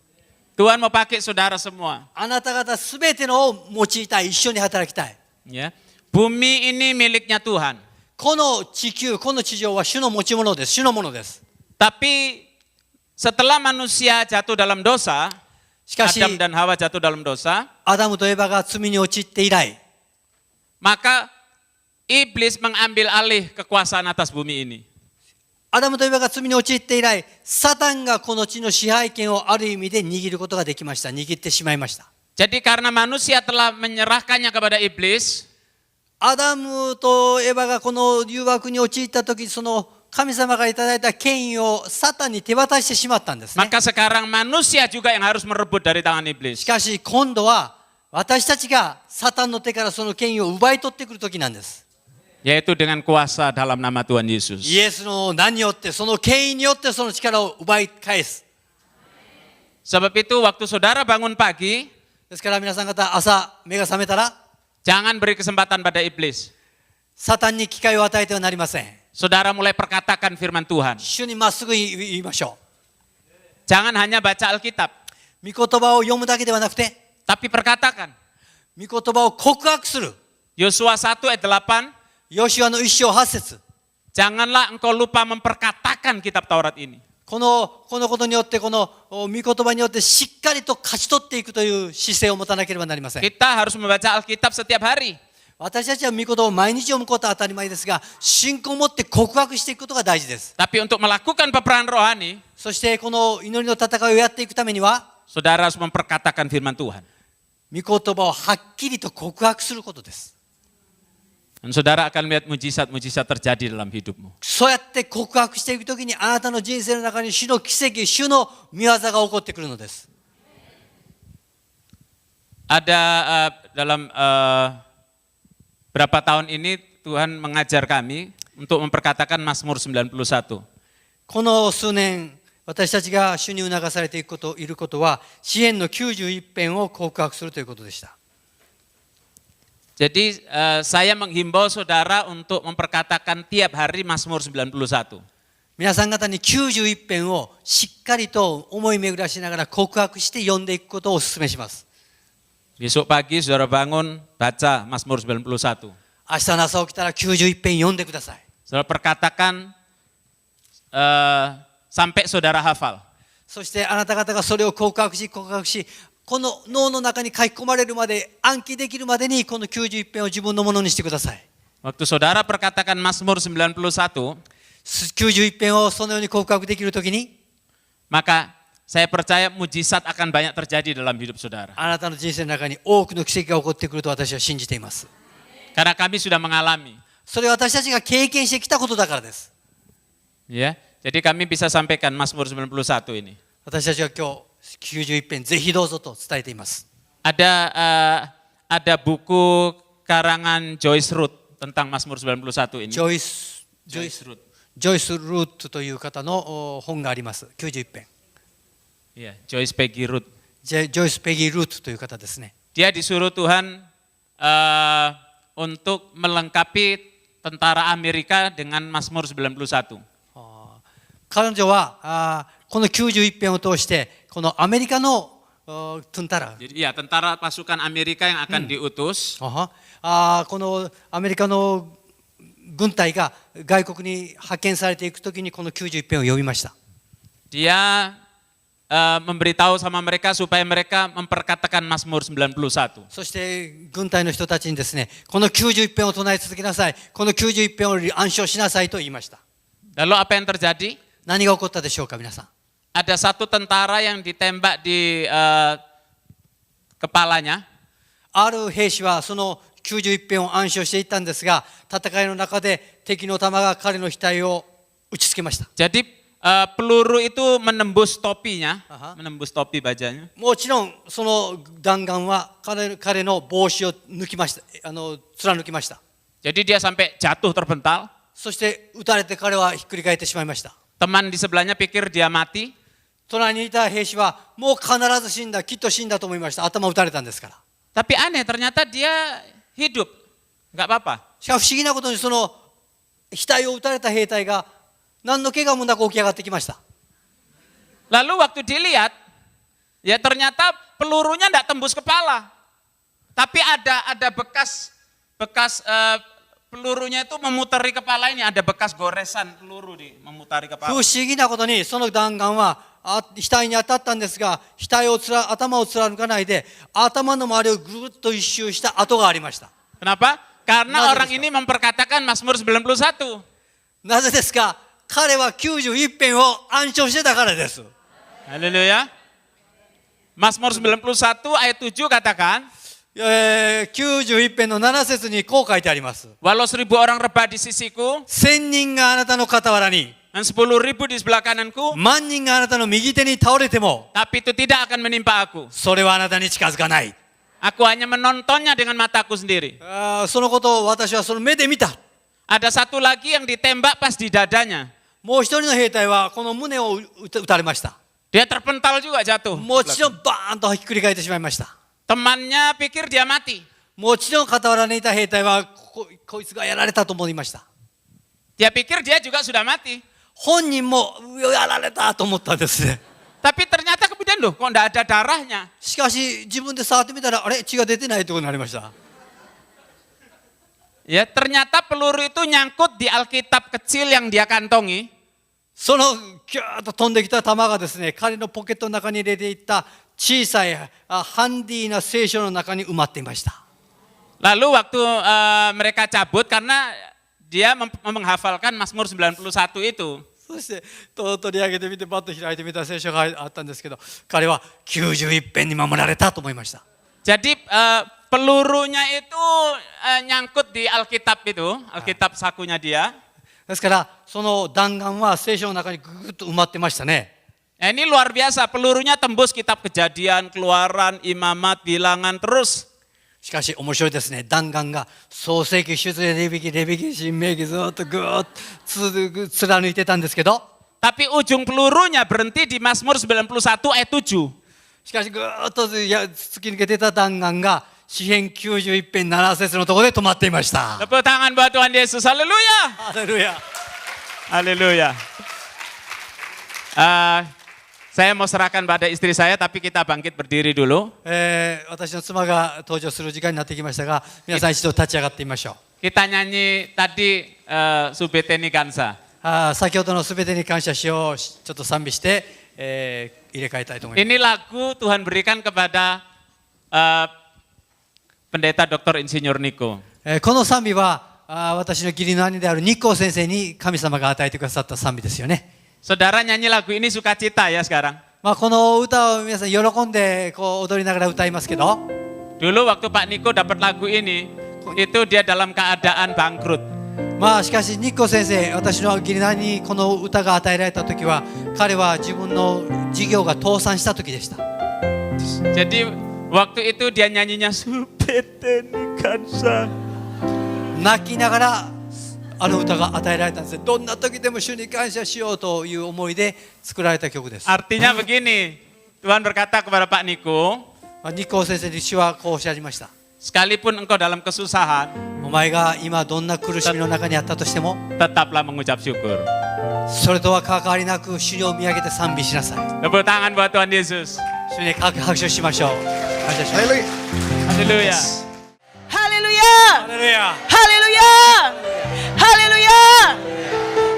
Tuhan mau pakai saudara semua. あなた方すべてのを用いたい、一緒に働きたい。 Ya. Bumi ini miliknya Tuhan. この地球、この地上は主の持ち物です。主のものです。 Tapi setelah manusia jatuh dalam dosa, しかし Adam dan Hawa jatuh dalam dosa, アダムとエバが罪に陥って以来、 maka iblis mengambil alih kekuasaan atas bumi ini. アダムとエバが罪に陥って以来、サタンがこの地の支配権をある意味で握ることができました。握ってしまいました。 Jadi karena manusia telah menyerahkannya kepada iblis, アダムとエバがこの誘惑に陥った時、その神様からいただいた権威をサタンに手渡してしまったんですね。 maka sekarang manusia juga yang harus merebut dari tangan し iblis. かし今度は私たちがサタンの手からその権威を奪い取ってくる時なんです。 Yaitu dengan kuasa dalam nama Tuhan Yesus. イエスの名によって、その権威によってその力を奪い返す。Sebab itu waktu saudara bangun pagi, ですから皆さん方、朝目が覚めたら、 jangan beri kesempatan pada iblis. サタンに機会を与えてはなりません。 Saudara mulai perkatakan firman Tuhan. 主にまっすぐ言いましょ Jangan hanya baca Alkitab, う。御言葉を読むだけではなくて、 tapi perkatakan. 御言葉を告白する。 Yosua 1 ayat 8, ヨシュアの一章八節。 janganlah engkau lupa memperkatakan kitab Taurat ini. このことによって、この御言葉によってしっかりと勝ち取っていくという姿勢を持たなければなりません。 Kita harus membaca Alkitab setiap hari. 私たちは御言葉を毎日読むことは当たり前ですが、信仰を持って告白していくことが大事です。 Tapi untuk melakukan peperangan rohani, そしてこの祈りの戦いをやっていくためには、 saudara harus memperkatakan firman Tuhan. 御言葉をはっきりと告白することです。 Dan saudara akan melihat mujizat-mujizat terjadi dalam hidupmu. そうやって告白していくときに、あなたの人生の中に主の奇跡、主の御業が起こってくるのです。 Ada dalam berapa tahun ini Tuhan mengajar kami untuk memperkatakan Mazmur 91. この数年、私たちが主に促されていることは、詩篇の91編を告白するということでした。 Jadi saya menghimbau saudara untuk memperkatakan tiap hari Mazmur 91. 皆さん方に91編をしっかりと思い巡らしながら告白して読んでいくことをお勧めします。 Besok pagi saudara bangun, baca Mazmur 91. 明日の朝起きたら91編読んでください。 Saudara perkatakan sampai saudara hafal. そしてあなた方がそれを告白し、この脳の中に書き込まれるまで、暗記できるまでにこの91編を自分のものにしてください。 Waktu saudara perkatakan Mazmur 91, 91編をそのように告白できるときに、 maka saya percaya mujizat akan banyak terjadi dalam hidup saudara. あなたの人生の中に多くの奇跡が起こってくると私は信じています。 Karena kami sudah mengalami. それは私たちが経験してきたことだからです。 Ya, jadi kami bisa sampaikan Mazmur 91 ini. 私たちは今日91編ぜひどうぞと伝えています。 Ada buku karangan Joyce Ruth tentang Mazmur 91 ini. ジョイス・ルートという方の本があります。91編。 Ya, Joyce Peggy Ruth. ジョイス・ペギー・ルートという方ですね。 Dia disuruh Tuhan untuk melengkapi tentara Amerika dengan Mazmur 91. 彼女はこの91編を通してこのアメリカのトゥンタラ、 Jadi ya, tentara pasukan Amerika yang akan diutus. このアメリカの軍隊が外国に派遣されていくときにこの91編を読みました。 Dia memberitahu sama mereka supaya mereka memperkatakan Mazmur 91. そして軍隊の人たちにですね、この91編を唱え続けなさい、この91編を暗唱しなさいと言いました。 Lalu apa yang terjadi? 何が起こったでしょうか皆さん。 Ada satu tentara yang ditembak di kepalanya. ある兵士はその91編を暗唱していったんですが、戦いの中で敵の弾が彼の額を打ちつけました。 Jadi peluru itu menembus topinya, menembus topi bajanya. もちろんその弾丸は彼の帽子を抜きました、貫きました。 Jadi dia sampai jatuh terbental. そして撃たれて彼はひっくり返ってしまいました。 Teman di sebelahnya pikir dia mati. 隣にいた兵士はもう必ず死んだ、きっと死んだと思いました。頭打たれたんですから。 Tapi aneh, ternyata dia hidup, nggak apa-apa. しかし不思議なことにその額を打たれた兵隊が何の怪我もなく起き上がってきました。 Lalu waktu dilihat, ya ternyata pelurunya nggak tembus kepala, tapi ada bekas pelurunya itu memutari kepala ini, ada bekas goresan peluru di memutari 不 kepala. 思議なことにその弾丸は額に当たったんですが、頭を貫かないで頭の周りをぐるっと一周した跡がありました。 Kenapa? Karena Kenapa orangですか? ini memperkatakan Mazmur 91. なぜですか？彼は91編を暗唱してたからです。 Haleluya. Mazmur 91 ayat 7 katakan, 91編の7節にこう書いてあります。 walau 1000 orang rebah di sisiku, 1000人があなたの傍らに、 dan 10.000 di sebelah kananku, 万人があなたの右手に倒れても、 tapi itu tidak akan menimpa aku. それはあなたに近づかない。 Aku hanya menontonnya dengan mataku sendiri. そのことを私はその目で見た。 Ada satu lagi yang ditembak pas di dadanya. もう一人の兵隊はこの胸を撃たれました。Dia terpental juga jatuh. もちろんバーンとひっくり返ってしまいました。 Temannya pikir dia mati. もちろん傍らにいた兵隊はこいつがやられたと思いました。 Dia pikir dia juga sudah mati. 本人もやられたと思ったんですね。 Tapi ternyata kemudian loh, kok enggak ada darahnya. しかし自分で触ってみたらあれ血が出てないところになりました。 Ya, ternyata peluru itu nyangkut di Alkitab kecil yang dia kantongi. そのギューッと飛んできた弾がですね、彼のポケットの中に入れていった小さいハンディーな聖書の中に埋まっていました。 Lalu waktu mereka cabut karena dia menghafalkan Mazmur 91 itu. そして取り上げてみてバッと開いてみた聖書があったんですけど、彼は91編に守られたと思いました。 Jadi pelurunya itu nyangkut di Alkitab itu, Alkitab sakunya dia. ですからその弾丸は聖書の中にぐぐっと埋まってましたね。 Ini luar biasa, pelurunya tembus kitab Kejadian, Keluaran, Imamat, Bilangan terus. しかし面白いですね。弾丸が創世記、出エジプト、レビ記、新明記ずっとぐーっと貫いてたんですけど、 Tapi ujung pelurunya berhenti di Mazmur 91 ayat 7. しかしぐーっと突き抜けてた弾丸が詩編91編7節のところで止まっていました。 Tepuk tangan buat Tuhan Yesus, haleluya. ハレルヤ。 Haleluya. Saya mau serahkan pada istri saya, tapi kita bangkit berdiri dulu. 私の妻が登場する時間になってきましたが、皆さん一度立ち上がってみましょう。 Kita nyanyi tadi Subeteni Kansa. 先ほどのすべてに感謝しよう、ちょっと賛美して、入れ替えたいと思います。 Ini lagu Tuhan berikan kepada Pendeta Dr. Insinyur Niko. この賛美は私の義理の兄である日光先生に神様が与えてくださった賛美ですよね。 Saudara nyanyi lagu ini sukacita ya sekarang. この歌を皆さん喜んでこう踊りながら歌いますけど、 Dulu waktu Pak Niko dapat lagu ini, itu dia dalam keadaan bangkrut. しかし日光先生、私の義理の兄にこの歌が与えられた時は、彼は自分の事業が倒産した時でした。 Jadi waktu itu dia nyanyinya Subeteni Kansa. 泣きながらあの歌が与えられたんです。どんな時でも主に感謝しようという思いで作られた曲です。 Artinya begini, Tuhan berkata kepada Pak Niko, 日光先生に主はこうおっしゃりました。 sekalipun engkau dalam kesusahan, お前が今どんな苦しみの中にあったとしても、 tetaplah mengucap syukur. それとは関わりなく主を見上げて賛美しなさい。 Tepuk tangan buat Tuhan Yesus. 主に拍手しましょう。感謝しましょう。 Haleluya. Haleluya. Haleluya. Haleluya. Haleluya.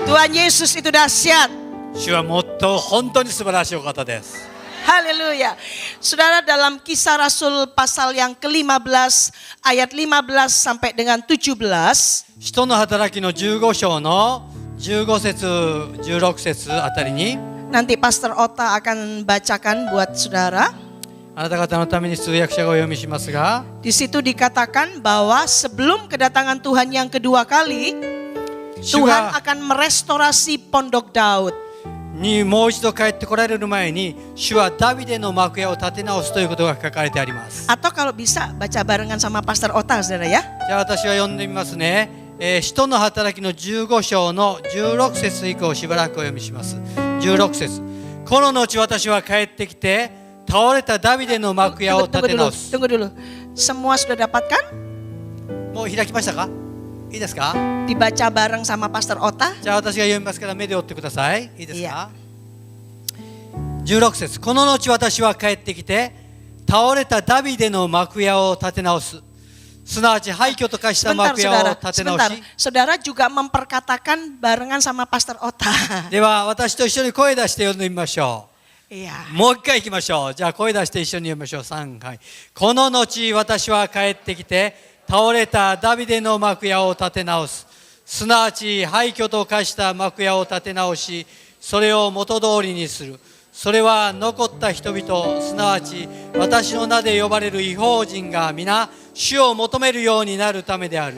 Tuhan Yesus itu dahsyat. 主はもっと本当に素晴らしいお方です。 Haleluya. Saudara, dalam Kisah Rasul pasal yang ke-15 ayat 15 sampai dengan 17. 使徒の働きの15章の15節16節あたりに、 Nanti Pastor Ota akan bacakan buat saudara. あなた方のために通訳者がお読みしますが、 Di situ dikatakan bahwa sebelum kedatangan Tuhan yang kedua kali, 主 Tuhan が akan merestorasi Pondok Daud. にもう一度帰ってこられる前に、主はダビデの幕屋を建て直すということが書かれてあります。 Atau kalau bisa baca barengan sama Pastor Ota, saudara ya. じゃあ私は読んでみますね。使徒の働きの15章の16節以降しばらくお読みします。16節。この後私は帰ってきて倒れたダビデの幕屋を建て直す。 Tunggu dulu. Semua sudah dapatkan? もう開きましたか？いいですか？ Dibaca bareng sama Pastor Ota. じゃあ私が読みますから目で追ってください。いいですか？16節。この後私は帰ってきて倒れたダビデの幕屋を建て直す。すなわち廃墟と化した Sebentar 幕屋を saudara, 建て直 sebentar. し。 Saudara juga memperkatakan barengan sama Pastor Ota. では私と一緒に声出して読んでみましょう。 Iya. もう一回行きましょう。じゃあ声出して一緒に読みましょう。3回。この後私は帰ってきて倒れたダビデの幕屋を建て直す。すなわち廃墟と化した幕屋を建て直し、それを元通りにする。それは残った人々、すなわち私の名で呼ばれる異邦人が皆主を求めるようになるためである。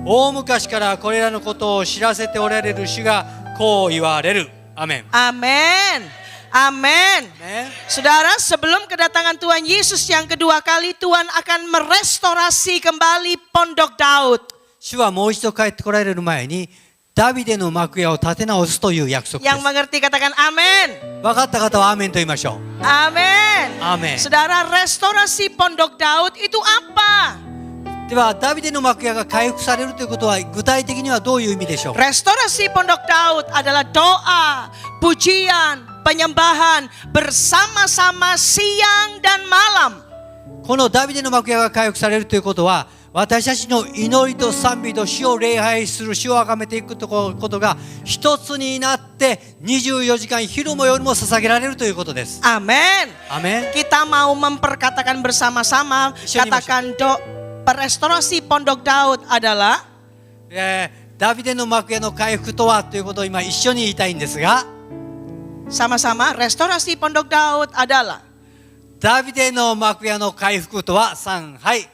大昔からこれらのことを知らせておられる主がこう言われる。アメン。 Amin. Amin. Amen. Saudara, sebelum kedatangan Tuhan Yesus yang kedua kali, Tuhan akan merestorasi kembali Pondok Daud. 主はもう一度帰ってこられる前にダビデの幕屋を建て直すという約束で Yang す。 mengerti katakan amin. 分かった方はアーメンと言いましょう。 Amin. Amin. Saudara, restorasi Pondok Daud itu apa? ではダビデの幕屋が回復されるということは具体的にはどういう意味でしょうか。 Restorasi Pondok Daud adalah doa, pujian, penyembahan bersama-sama siang dan malam. このダビデの幕屋が回復されるということは、私たちの祈りと賛美と主を礼拝する、主を崇めていくことが一つになって24時間昼も夜も捧げられるということです。 Amin. アメン。 Kita mau memperkatakan bersama-sama, Syoni, katakan restorasi Pondok Daud adalah ダビデの幕屋の回復とはということを今一緒に言いたいんですが、 sama-sama restorasi Pondok Daud adalah ダビデの幕屋の回復とは3、はい。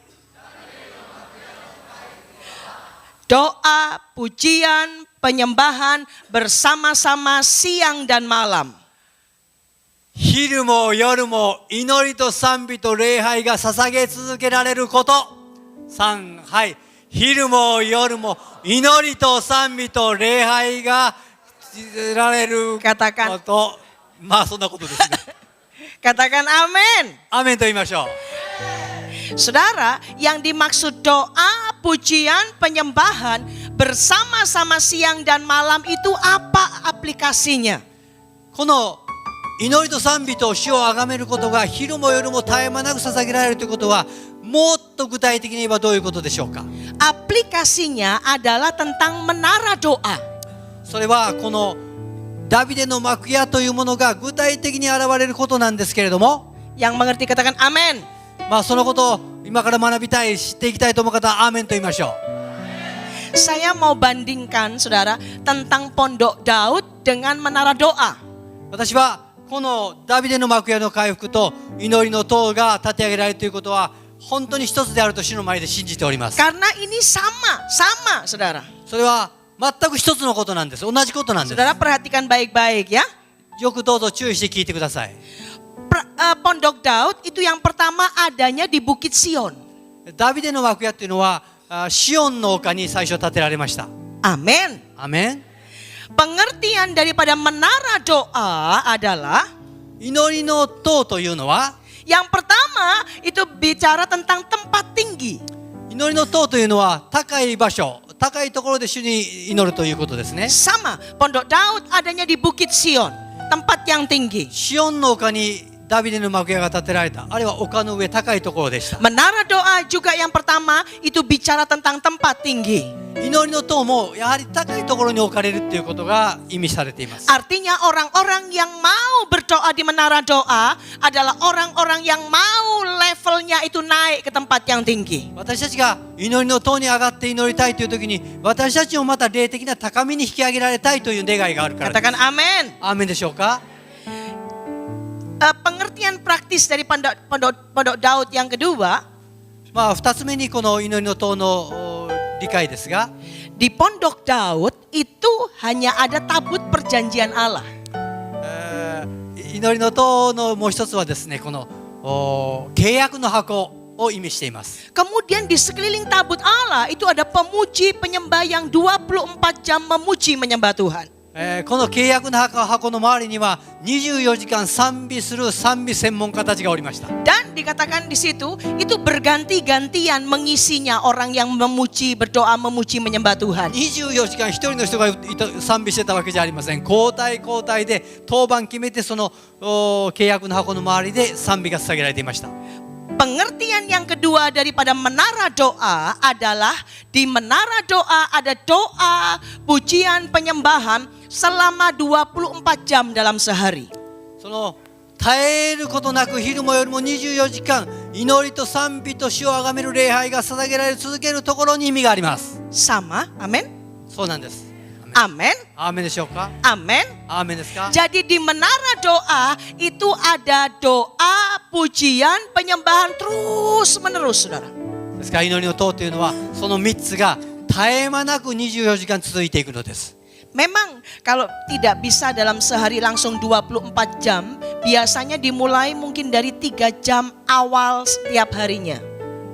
doa, pujian, penyembahan bersama-sama siang dan malam. 昼も夜も祈りと賛美と礼拝が捧げ続けられること。3、はい。昼も夜も祈りと賛美と礼拝が続けられるこ Katakan と。まあそんなことですね。 katakan amin. アメンと言いましょう。 Saudara, yang dimaksud doa, pujian, penyembahan bersama-sama siang dan malam itu apa aplikasinya? この祈りと賛美と主をあがめることが昼も夜も絶え間なく捧げられるということは、もっと具体的に言えばどういうことでしょうか。 Aplikasinya adalah tentang menara doa. それはこのダビデの幕屋というものが具体的に現れることなんですけれども、 Yang mengerti katakan amin. まあそのことを今から学びたい、知っていきたいと思う方はアーメンと言いましょう。 Saya mau bandingkan saudara tentang Pondok Daud dengan menara doa. 私はこのダビデの幕屋の回復と祈りの塔が立て上げられるということは本当に一つであると主の前で信じております。 Karena ini sama saudara. それは全く一つのことなんです。同じことなんです。 Saudara perhatikan baik-baik ya. よくどうぞ注意して聞いてください。 Pondok Daud itu yang pertama adanya di Bukit Sion. ダビデの幕屋っていうのはシオンの丘に最初建てられました。 Amin. アメン。 Pengertian daripada menara doa adalah 祈りの塔というのは、 yang pertama itu bicara tentang tempat tinggi. 祈りの塔というのは高い場所、高いところで主に祈るということですね。 Sama, Pondok Daud adanya di Bukit Sion, tempat yang tinggi. シオンの丘にダビデの幕屋が建てられた。あれは丘の上高いところでした。 Menara doa juga yang pertama itu bicara tentang tempat tinggi. 祈りの塔もやはり高いところに置かれるということが意味されています。 Artinya orang-orang yang mau berdoa di menara doa adalah orang-orang yang mau levelnya itu naik ke tempat yang tinggi. 私たちが祈りの塔に上がって祈りたいという時に、私たちもまた霊的な高みに引き上げられたいという願いがあるからです。 Katakan amin. アーメンでしょうか。 Pengertian praktis dari Pondok Daud yang kedua, まあ2つ目にこの祈りの塔の理解ですが、 di Pondok Daud itu hanya ada tabut perjanjian Allah. 祈りの塔のもう一つはですね、この契約の箱を意味しています。 Kemudian di sekeliling tabut Allah itu ada pemuji penyembah yang 24 jam memuji menyembah Tuhan. この契約の箱の周りには24時間賛美する賛美専門家たちがおりました。 Dan dikatakan di situ itu berganti-gantian mengisinya orang yang memuji, berdoa, memuji, menyembah Tuhan. 24時間一人の人が賛美してたわけじゃありません。交代交代で当番決めてその契約の箱の周りで賛美が捧げられていました。 Pengertian yang kedua daripada menara doa adalah di menara doa ada doa, pujian, penyembahan selama 24 jam dalam sehari. その絶えることなく昼も夜も24時間祈りと賛美と主をあがめる礼拝が捧げられ続けるところに意味があります。 Sama, amin, そうなんです。 amin, アーメンでしょうか。 amin. アーメンですか。 Jadi di menara doa itu ada doa, pujian, penyembahan terus menerus, saudara. ですから祈りの塔というのはその3つが絶え間なく24時間続いていくのです。 Memang kalau tidak bisa dalam sehari langsung 24 jam, biasanya dimulai mungkin dari 3 jam awal setiap harinya.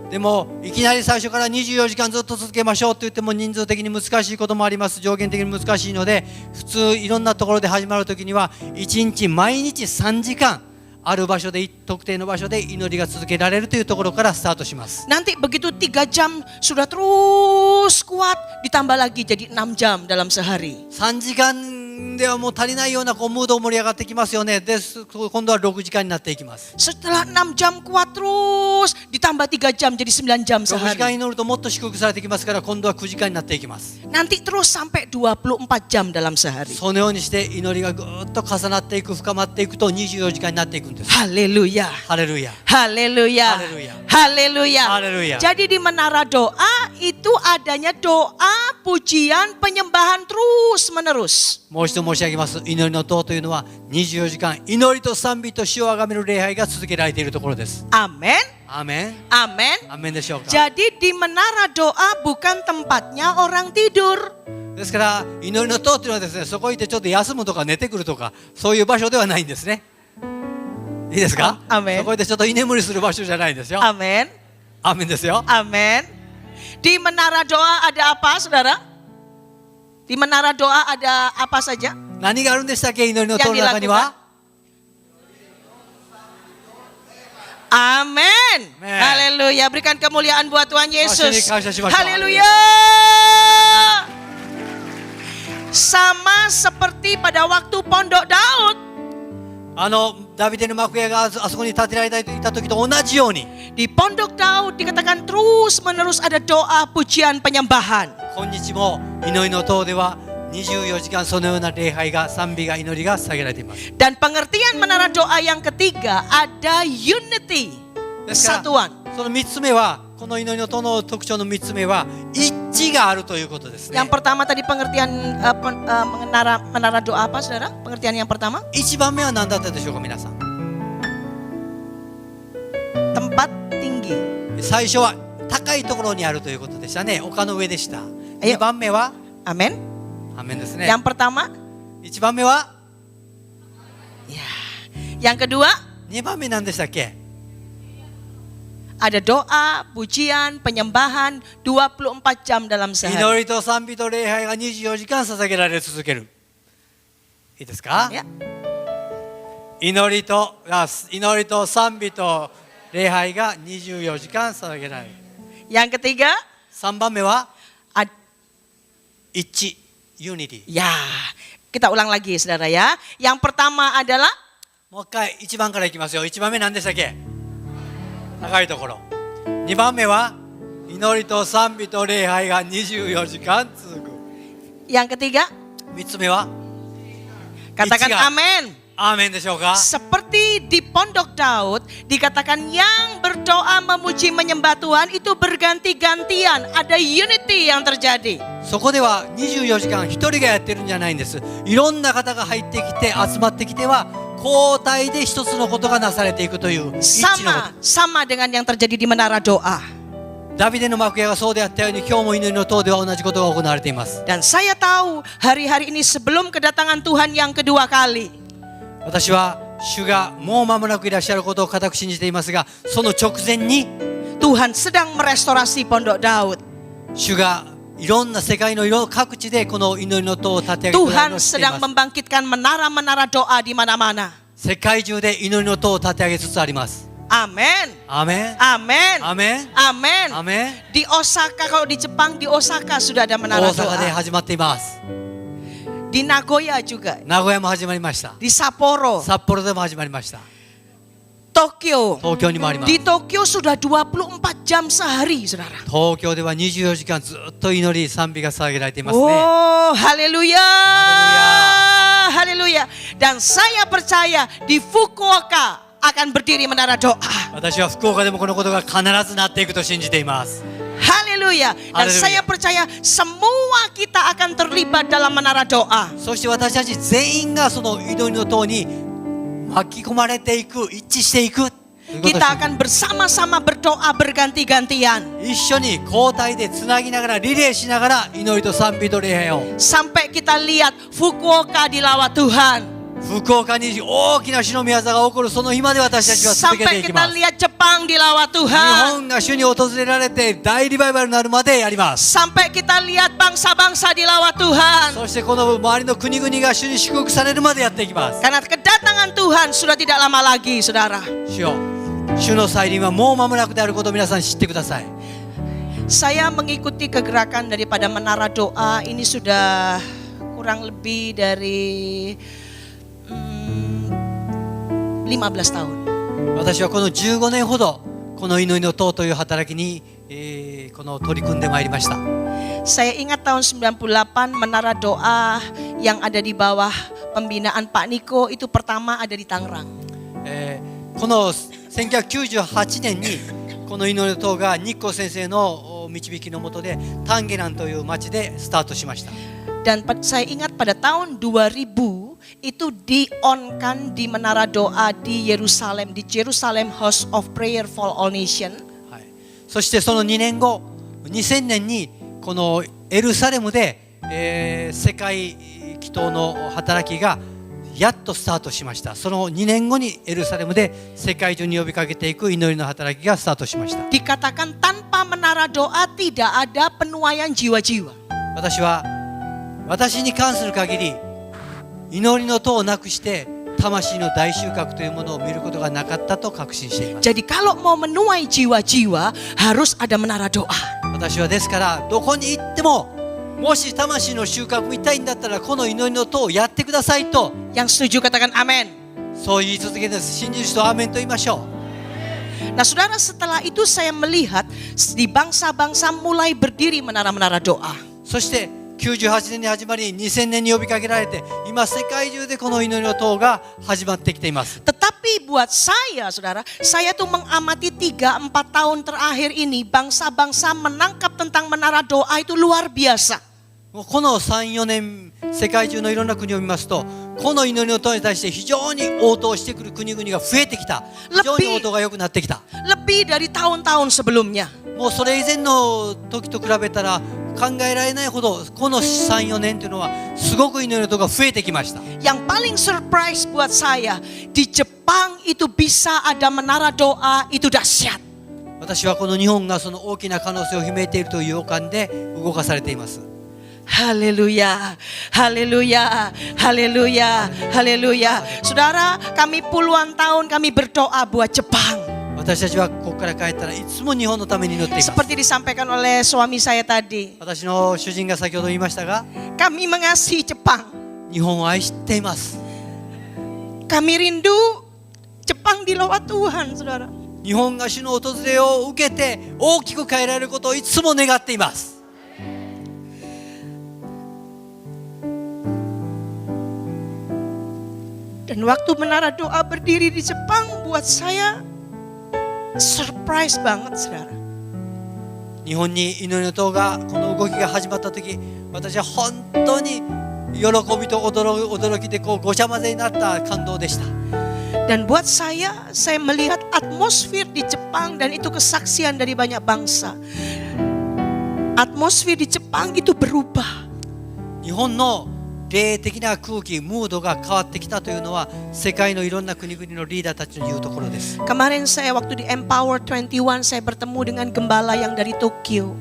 でもいきなり最初から24時間ずっと続けましょうと言っても人数的に難しいこともあります。上限的に難しいので、普通いろんなところで始まるときには1日毎日3時間ある場所で特定の場所で祈りが続けられるというところからスタートします。 Nanti begitu 3 jam sudah terus kuat, ditambah lagi jadi 6 jam dalam sehari. 3時間ではもう足りないようなムード盛り上がってきますよね。で、今度は6時間になっていきます。 Setelah 6 jam kuat terus, ditambah 3 jam jadi 9 jam 6時間 sehari. 祈るともっと祝福されてきますから、今度は9時間になっていきます。 Nanti terus sampai 24 jam dalam sehari. そのようにして祈りがぐーっと重なっていく、深まっていくと24時間になっていくんです。 Haleluya. ハレルヤ。 Haleluya. Haleluya. Haleluya. Haleluya. Jadi di menara doa itu adanya doa, pujian, penyembahan terus menerus. もう一度申し上げます。祈りの塔というのは24時間祈りと賛美と主をあがめる礼拝が続けられているところです。 Amin. アーメン。 Amin. アーメンでしょうか。 Jadi di menara doa bukan tempatnya orang tidur. ですから祈りの塔というのはですね、そこ行ってちょっと休むとか寝てくるとかそういう場所ではないんですね。いいですか？アーメン。そこ行ってちょっと居眠りする場所じゃないんですよ。 Amin. アーメンですよ。 Amin. Di menara doa ada apa, saudara? Di menara doa ada apa saja? 何があるんでしたっけ？祈りの塔の中には。 Amin. Amen. Haleluya. Berikan kemuliaan buat Tuhan Yesus. Haleluya. Sama seperti pada waktu Pondok Daud. ダビデの幕屋があそこに建てられていた時と同じように、 Di Pondok Daud dikatakan terus menerus ada doa, pujian, penyembahan. 今日も祈りの塔では24時間そのような礼拝が、賛美が、祈りが捧げられています。 Dan pengertian menara doa yang ketiga ada unity, ですから kesatuan. その3つ目は、この祈りの塔の特徴の3つ目は一致があるということですね。 Yang pertama tadi pengertian menara doa apa, saudara? Pengertian yang pertama 1番目は何だったでしょうか、皆さん。 tempat tinggi. 最初は高いところにあるということでしたね。丘の上でした。 Ayo. 2番目は Amin. アーメンですね。 Yang pertama, 1番目は ya. Yang kedua 2番目何でしたっけ？ ada doa, pujian, penyembahan 24 jam dalam 祈 sehari. りと賛美と礼拝が24時間捧げられ続ける。いいですか？ Ya. 祈りと賛美と礼拝が24時間捧げられる。 Yang ketiga, 3番目は ad- 一致、ユニティ。 ya. Kita ulang lagi, saudara ya. Yang pertama adalah もう一回1番からいきますよ。1番目何でしたっけ？高いところ。2番目は祈りと賛美と礼拝が24時間続く。 yang ketiga, 3つ目は katakan Ichiga. amin. アーメンでしょうか？ Seperti di Pondok Daud dikatakan yang berdoa memuji menyembah Tuhan itu berganti-gantian, ada unity yang terjadi. そこでは24時間一人がやってるんじゃないんです。いろんな方が入ってきて集まってきては交代で一つのことがなされていくという一致のこと。 Sama dengan yang terjadi di menara doa. ダビデの幕屋がそうであったように今日も祈りの塔では同じことが行われています。 Dan saya tahu hari-hari ini sebelum kedatangan Tuhan yang kedua kali, 私は主がもう間もなくいらっしゃることを固く信じていますが、その直前に Tuhan sedang merestorasi Pondok Daud. 主がいろんな世界の各地でこの祈りの塔を立て上げてくださるの Tuhan を知ってい sedang ます。 membangkitkan menara-menara doa di mana-mana. 世界中で祈りの塔を立て上げつつあります。 Amin. アーメン。 Amin. アーメン。 Amin. アーメン。 Di Osaka, kalau di Jepang di Osaka sudah ada 大 menara 阪で doa. 始まっています。 Di Nagoya juga. 名古屋も始まりました。 Di Sapporo. 札幌でも始まりました。 Tokyo. 東京にもあります。 Di Tokyo sudah 24 jam sehari, saudara. 東京では24時間ずっと祈り賛美が捧げられていますね。 Oh, haleluya. Haleluya. Dan saya percaya di Fukuoka akan berdiri menara doa. 私は福岡でもこのことが必ずなっていくと信じています。 Haleluya. Dan Haleluya. saya percaya semua kita akan terlibat dalam menara doa. そして私たち全員がその祈りの塔に巻き込まれていく、一致していく。 Kita akan bersama-sama berdoa berganti-gantian. 一緒に交代でつなぎながらリレーしながら祈りと賛美と礼拝を Sampai kita lihat Fukuoka dilawat Tuhan. 福岡に大きな主の御業が起こるその日まで私たちは続けて Sampai いき kita ます。 lihat Jepang dilawat 日 Tuhan. 本が主に訪れられて大リバイバルになるまでやります。 Sampai kita lihat bangsa-bangsa dilawat Tuhan. そしてこの周りの国々が主に祝福されるまでやっていきます。 Karena kedatangan Tuhan sudah tidak lama lagi, saudara. 主よ、主の再臨はもう間もなくであることを皆さん知ってください。 Saya mengikuti kegerakan daripada Menara Doa ini sudah kurang lebih dari 15 tahun. 私はこの15年ほどこの祈りの塔という働きに、この取り組んでまいりました。 Saya ingat tahun 98 Menara Doa yang ada di bawah pembinaan Pak Niko itu pertama ada di Tangerang. この1998年にこの祈りの塔が日光先生の導きのもとでタンゲランという町でスタートしました。 Dan saya ingat pada tahun 2000 itu di-on-kan di Menara Doa di Yerusalem, di Jerusalem House of Prayer for All Nation. はい、そしてその2年後2000年にこのエルサレムで、世界祈祷の働きがやっとスタートしました。その2年後にエルサレムで世界中に呼びかけていく祈りの働きがスタートしました。 Dikatakan tanpa Menara Doa tidak ada penuaian jiwa-jiwa. 私に関する限り祈りの塔をなくして魂の大収穫というものを見ることがなかったと確信しています。 Jadi kalau mau menuai jiwa-jiwa harus ada Menara Doa. 私はですからどこに行ってももし魂の収穫見たいんだったらこの祈りの塔をやってくださいと Yang setuju katakan amin. そう言い続けです。信じる人はアーメンと言いましょう。 Nah saudara, setelah itu saya melihat di bangsa-bangsa mulai berdiri menara-menara doa. そして98年に始まり2000年に呼びかけられて今世界中でこの祈りの塔が始まってきています。 Tetapi buat saya saudara, saya tuh mengamati 3-4 tahun terakhir ini bangsa-bangsa menangkap tentang menara doa itu luar biasa. この 3,4 年世界中のいろんな国を見ますとこの祈りの塔に対して非常に応答してくる国々が増えてきた。非常に応答が良くなってきた。 Lebih dari tahun-tahun sebelumnya. もうそれ以前の時と比べたら考えられないほどこの 3,4 年というのはすごく祈りの塔が増えてきました。 Yang paling surprise buat saya, di Jepang itu bisa ada menara doa, itu dahsyat. 私はこの日本がその大きな可能性を秘めているという予感で動かされています。 Haleluya, haleluya, haleluya, haleluya. Saudara, kami puluhan tahun kami berdoa buat Jepang. 私たちはここから帰ったらいつも日本のために祈っています。 Seperti disampaikan oleh suami saya tadi, 私の主人が先ほど言いましたが kami mengasihi Jepang. 日本を愛しています。 Kami rindu Jepang dilawat Tuhan, saudara. 日本が主の訪れを受けて大きく変えられることをいつも願っています。 Dan waktu menara doa berdiri di Jepang buat saya surprise banget, saudara. 日本に祈りの塔がこの動きが始まった時私は本当に喜びと驚きでこうごちゃ混ぜになった感動でした。 Dan buat saya melihat atmosfer di Jepang dan itu kesaksian dari banyak bangsa. Atmosfer di Jepang itu berubah. 日本の霊的な空気、ムードが変わってきたというのは世界のいろんな国々のリーダーたちの言うところです。 Kemarin saya waktu di Empower 21 saya bertemu dengan gembala yang dari Tokyo.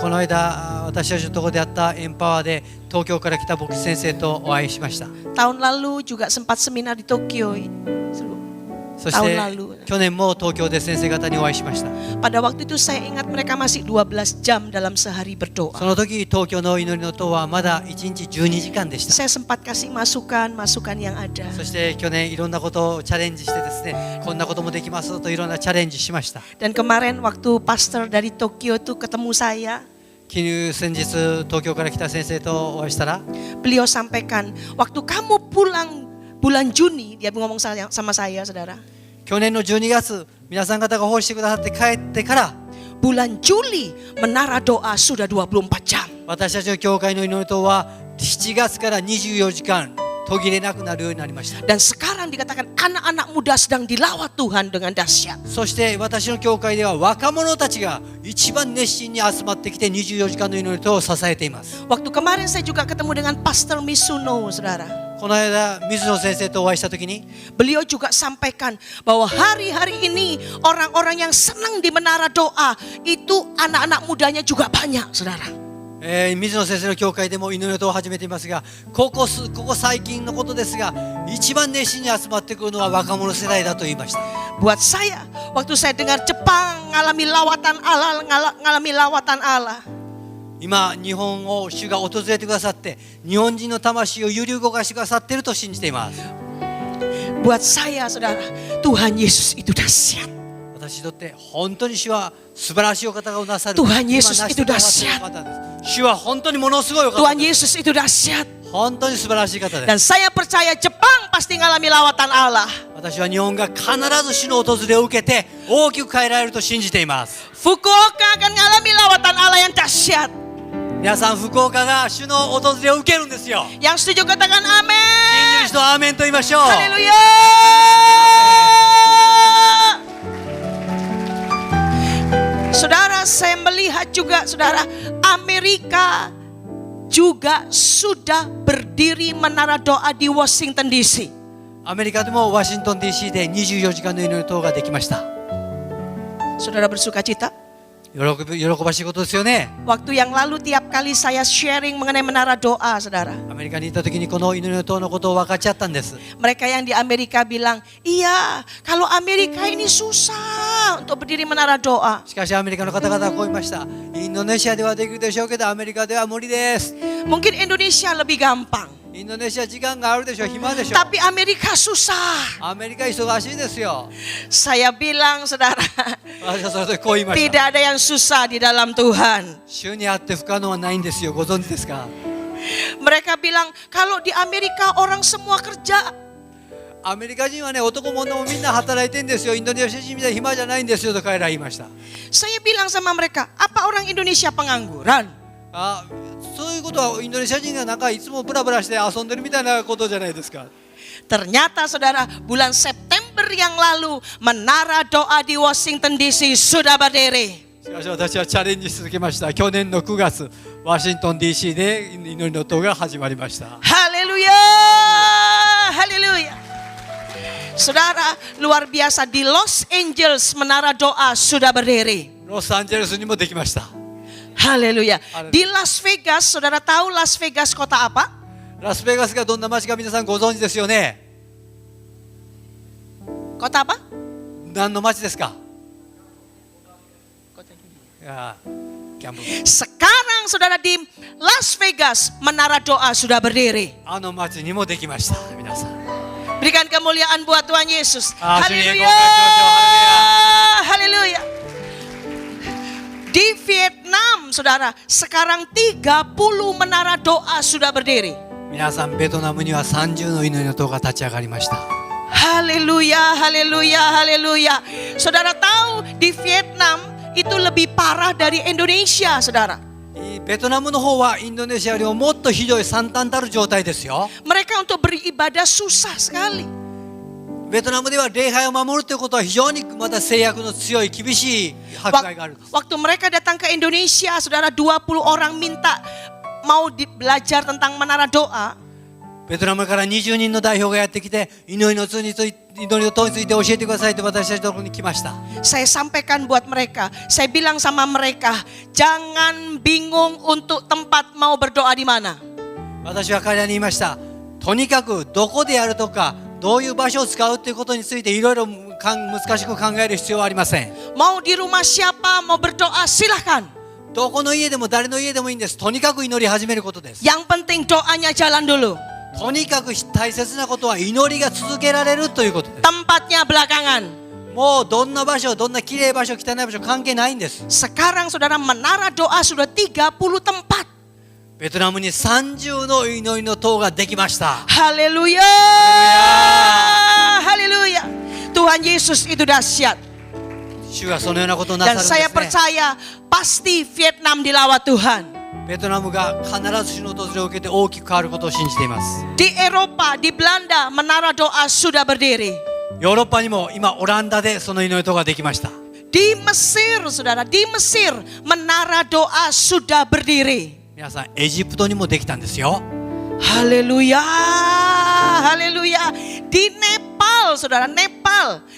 この間私たちのところであったエンパワーで東京から来た牧師先生とお会いしました。 Tahun lalu juga sempat seminar di Tokyo. そして去年も東京で先生方にお会いしました。 Pada waktu itu saya ingat mereka masih 12 jam dalam sehari berdoa. その時東京の祈りの塔はまだ1日12時間でした。 Saya sempat kasih masukan yang ada. そして去年いろんなことをチャレンジしてですね、こんなこともできますといろんなチャレンジしました。 Dan kemarin waktu pastor dari Tokyo itu ketemu saya, 先日東京から来た先生とお会いしたら、 beliau sampaikan, waktu kamu pulang bulan Juni, dia ngomong sama saya, saudara. 去年の12月、皆さん方が奉仕してくださって帰ってから、 Bulan Juli menara doa sudah 24 jam. 私たちの教会の祈り塔は7月から24時間途切れなくなるようになりました。 Dan sekarang dikatakan anak-anak muda sedang dilawat Tuhan dengan dahsyat. そして私の教会では若者たちが一番熱心に集まってきて24時間の祈り塔を支えています。 Waktu kemarin saya juga ketemu dengan Pastor Misuno, saudara. この間水野先生とお会いした時に beliau juga sampaikan bahwa hari-hari ini orang-orang yang senang di menara doa itu anak-anak mudanya juga banyak, saudara. 水野先生の教会でも祈りの塔を始めていますが、ここ最近のことですが、一番熱心に集まってくるのは若者世代だと言いました。 Buat saya, waktu saya dengar Jepang ngalami lawatan Allah, 今日本を主が訪れてくださって、日本人の魂を揺り動かしてくださっていると信じています。 buat saya, saudara, Tuhan Yesus itu dahsyat. 私にとって本当に主は素晴らしいお方がなさる。 Tuhan Yesus itu 今成してくださっている方です。主は本当にものすごいお方 Tuhan です。 Yesus itu dahsyat. 本当に素晴らしい方です。 Dan saya percaya Jepang pasti ngalami lawatan Allah. 私は日本が必ず主の訪れを受けて大きく変えられると信じています。 Fukuoka akan ngalami lawatan Allah yang dahsyat. 皆さん、福岡が主の訪れを受けるんですよ。 Yang setuju katakan 信じる amin. 人はアーメンと言いましょう。 Haleluya. Saudara, saya melihat juga, saudara, Amerika juga sudah berdiri menara doa di Washington DC. アメリカでもワシントン DC で24時間の祈りの塔ができました。 Saudara bersuka cita? 喜ばしいことですよね。 Waktu yang lalu tiap kali saya sharing mengenai menara doa, saudara. アメリカに行った時にこの祈りの塔のことを分かっちゃったんです。 Mereka yang di Amerika bilang, iya, kalau Amerika ini susah untuk berdiri menara doa. しかしアメリカの方々はこう言いました。インドネシアではできるでしょうけどアメリカでは無理です。 Mungkin Indonesia lebih gampang, インドネシア時間があるでしょう、暇でしょう。 tapi Amerika susah. アメリカ忙しいですよ。 Saya bilang, saudara, 私はそれとこう言いました。 tidak ada yang susah di dalam Tuhan. 主にあって不可能はないんですよ。ご存知ですか？ Mereka bilang, kalau di Amerika orang semua kerja. アメリカ人はね、男も女もみんな働いてんですよ。インドネシア人みたいに暇じゃないんですよと彼ら言いました。 Saya bilang sama mereka, apa orang Indonesia pengangguran? あ、そういうことはインドネシア人がなんかいつもブラブラして遊んでるみたいなことじゃないですか。 Ternyata, saudara, bulan September yang lalu, menara doa di Washington DC sudah berdiri. しかし私はチャレンジし続けました。去年の9月、ワシントン DC で祈りの塔が始まりました。 Haleluya, haleluya. Saudara, luar biasa, di Los Angeles menara doa sudah berdiri. ロサンゼルスにもできました。 Haleluya. Di Las Vegas, saudara tahu Las Vegas kota apa? ラスベガスがどんな街か皆さんご存知ですよね。 Kota apa? 何の街ですか？いや、ギャンブル。 Sekarang, saudara, di Las Vegas menara doa sudah berdiri. あの街にもできました。皆さん。 Berikan kemuliaan buat Tuhan Yesus. Haleluya. Haleluya. Di Vietnam, saudara, sekarang 30 menara doa sudah berdiri. 皆さん、ベトナムには30の祈りの塔が立ち上がりました。 Haleluya, haleluya, haleluya. Saudara tahu di Vietnam itu lebih parah dari Indonesia, saudara. ベトナムの方はインドネシアよりももっとひどい惨憺たる状態ですよ。 Mereka untuk beribadah susah sekali. ベトナムでは礼拝を守るということは非常にまた制約の強い厳しい迫害があるんです。 Waktu mereka datang ke Indonesia, saudara, 20 orang minta mau belajar tentang menara doa. ベトナムから20人の代表がやってきて祈りの塔について教えてくださいと私たちのところに来ました。 Saya sampaikan buat mereka, saya bilang sama mereka, jangan bingung untuk tempat mau berdoa di mana. 私は彼らに言いました。とにかくどこでやるとかどういう場所を使うということについていろいろ難しく考える必要はありません。 Mau di rumah siapa mau berdoa silahkan. どこの家でも誰の家でもいいんです。とにかく祈り始めることです。 Yang penting doanya jalan dulu. とにかく大切なことは祈りが続けられるということです。 Tempatnya belakangan. もうどんな場所、どんな綺麗場所、汚い場所関係ないんです。 Sekarang, saudara, menara doa sudah 30 tempat. ベトナムに30の祈りの塔ができました。 Haleluya. Haleluya. Tuhan Yesus itu dahsyat. 主がそのようなことをなさる Dan んです saya ね。 percaya pasti Vietnam dilawat Tuhan. ベトナムが必ず主の訪れを受けて大きく変わることを信じています。 Di Eropa, di Belanda, menara doa sudah berdiri. ヨーロッパにも今オランダでその祈り塔ができました。 Di Mesir, saudara, di Mesir, menara doa sudah berdiri. 皆さん、エジプトにもできたんですよ。 Haleluya. haleluya. Di Nepal, saudara,